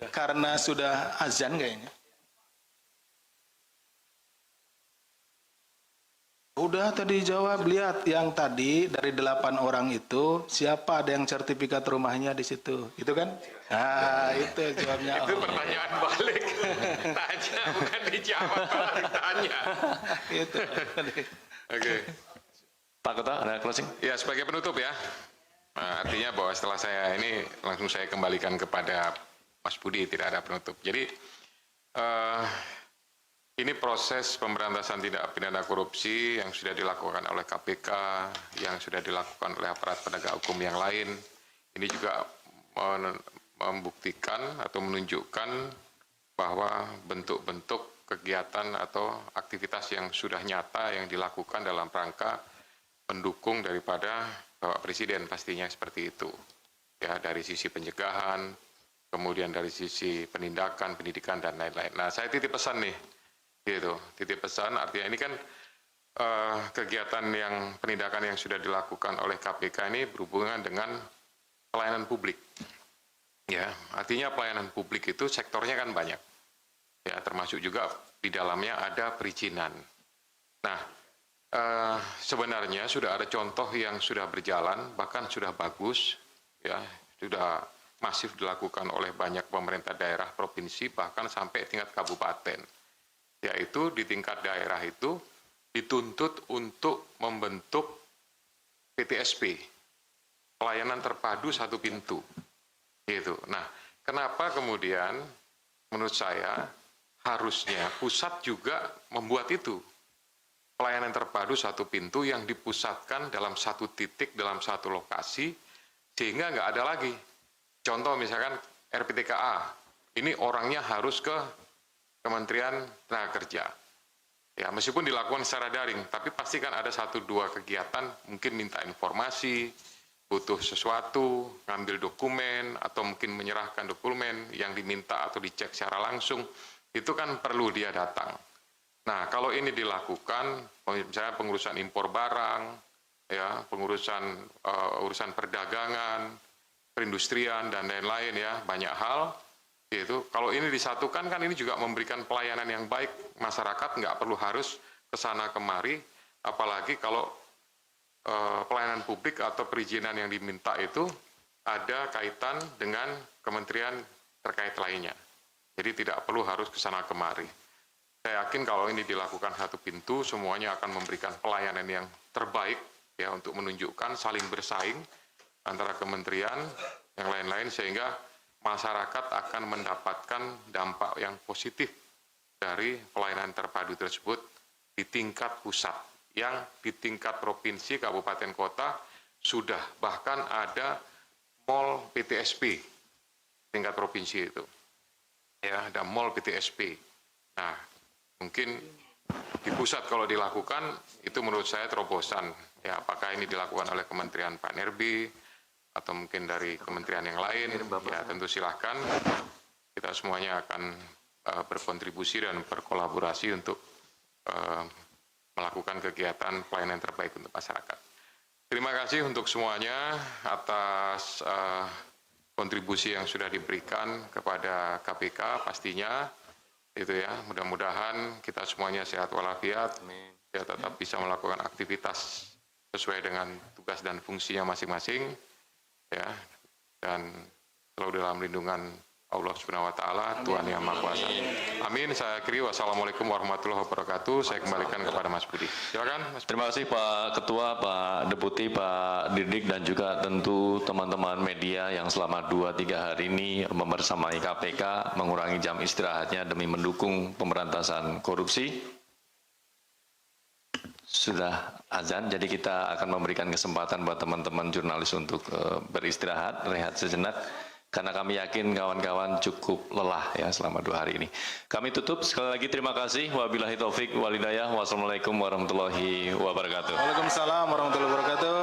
karena sudah azan kayaknya. Udah tadi jawab, lihat yang tadi dari 8 orang itu, siapa ada yang sertifikat rumahnya di situ, itu kan? Ah, itu jawabnya. Itu pertanyaan balik. Tanya, bukan dijawab, malah ditanya. Itu. Oke. Pak Ketua, ada closing? Ya, sebagai penutup ya. Nah, artinya bahwa setelah saya ini langsung saya kembalikan kepada Mas Budi, tidak ada penutup. Jadi ini proses pemberantasan tindak pidana korupsi yang sudah dilakukan oleh KPK, yang sudah dilakukan oleh aparat penegak hukum yang lain. Ini juga membuktikan atau menunjukkan bahwa bentuk-bentuk kegiatan atau aktivitas yang sudah nyata yang dilakukan dalam rangka mendukung daripada Bapak Presiden, pastinya seperti itu. Ya, dari sisi pencegahan, kemudian dari sisi penindakan, pendidikan, dan lain-lain. Nah, saya titip pesan nih, gitu. Titip pesan, artinya ini kan kegiatan yang penindakan yang sudah dilakukan oleh KPK ini berhubungan dengan pelayanan publik. Ya, artinya pelayanan publik itu sektornya kan banyak. Ya, termasuk juga di dalamnya ada perizinan. Nah, sebenarnya sudah ada contoh yang sudah berjalan, bahkan sudah bagus, ya, sudah masif dilakukan oleh banyak pemerintah daerah, provinsi, bahkan sampai tingkat kabupaten. Yaitu di tingkat daerah itu dituntut untuk membentuk PTSP, pelayanan terpadu satu pintu. Gitu. Nah, kenapa kemudian menurut saya harusnya pusat juga membuat itu? Pelayanan terpadu satu pintu yang dipusatkan dalam satu titik, dalam satu lokasi, Sehingga nggak ada lagi. Contoh misalkan RPTKA, ini orangnya harus ke Kementerian Tenaga Kerja. Ya, meskipun dilakukan secara daring, tapi pasti kan ada 1-2 kegiatan, mungkin minta informasi, butuh sesuatu, ngambil dokumen, atau mungkin menyerahkan dokumen yang diminta atau dicek secara langsung, itu kan perlu dia datang. Nah, kalau ini dilakukan, misalnya pengurusan impor barang, ya, pengurusan urusan perdagangan, perindustrian dan lain-lain ya, banyak hal, yaitu kalau ini disatukan kan ini juga memberikan pelayanan yang baik, masyarakat nggak perlu harus ke sana kemari, apalagi kalau pelayanan publik atau perizinan yang diminta itu ada kaitan dengan kementerian terkait lainnya. Jadi tidak perlu harus ke sana kemari. Saya yakin kalau ini dilakukan satu pintu, semuanya akan memberikan pelayanan yang terbaik ya untuk menunjukkan saling bersaing antara kementerian yang lain-lain sehingga masyarakat akan mendapatkan dampak yang positif dari pelayanan terpadu tersebut di tingkat pusat, yang di tingkat provinsi, kabupaten, kota sudah bahkan ada mall PTSP tingkat provinsi itu. Ya, ada mall PTSP. Nah, mungkin di pusat kalau dilakukan itu menurut saya terobosan. Ya, apakah ini dilakukan oleh Kementerian PANRB atau mungkin dari kementerian yang lain, ya tentu silahkan. Kita semuanya akan berkontribusi dan berkolaborasi untuk melakukan kegiatan pelayanan terbaik untuk masyarakat. Terima kasih untuk semuanya atas kontribusi yang sudah diberikan kepada KPK pastinya. Itu ya, mudah-mudahan kita semuanya sehat walafiat, ya tetap bisa melakukan aktivitas sesuai dengan tugas dan fungsinya masing-masing. Ya, dan selalu dalam lindungan Allah Subhanahu wa taala, Tuhan Yang Maha Kuasa. Amin. Saya akhiri, wassalamualaikum warahmatullahi wabarakatuh. Saya kembalikan kepada Mas Budi. Silakan, Mas. Terima kasih Pak Ketua, Pak Deputi, Pak Dirdik, dan juga tentu teman-teman media yang selama 2-3 hari ini membersamai KPK mengurangi jam istirahatnya demi mendukung pemberantasan korupsi. Sudah azan, jadi kita akan memberikan kesempatan buat teman-teman jurnalis untuk beristirahat, rehat sejenak. Karena kami yakin kawan-kawan cukup lelah ya selama 2 hari ini. Kami tutup, sekali lagi terima kasih. Wabillahi taufik walhidayah. Wassalamualaikum warahmatullahi wabarakatuh. Waalaikumsalam warahmatullahi wabarakatuh.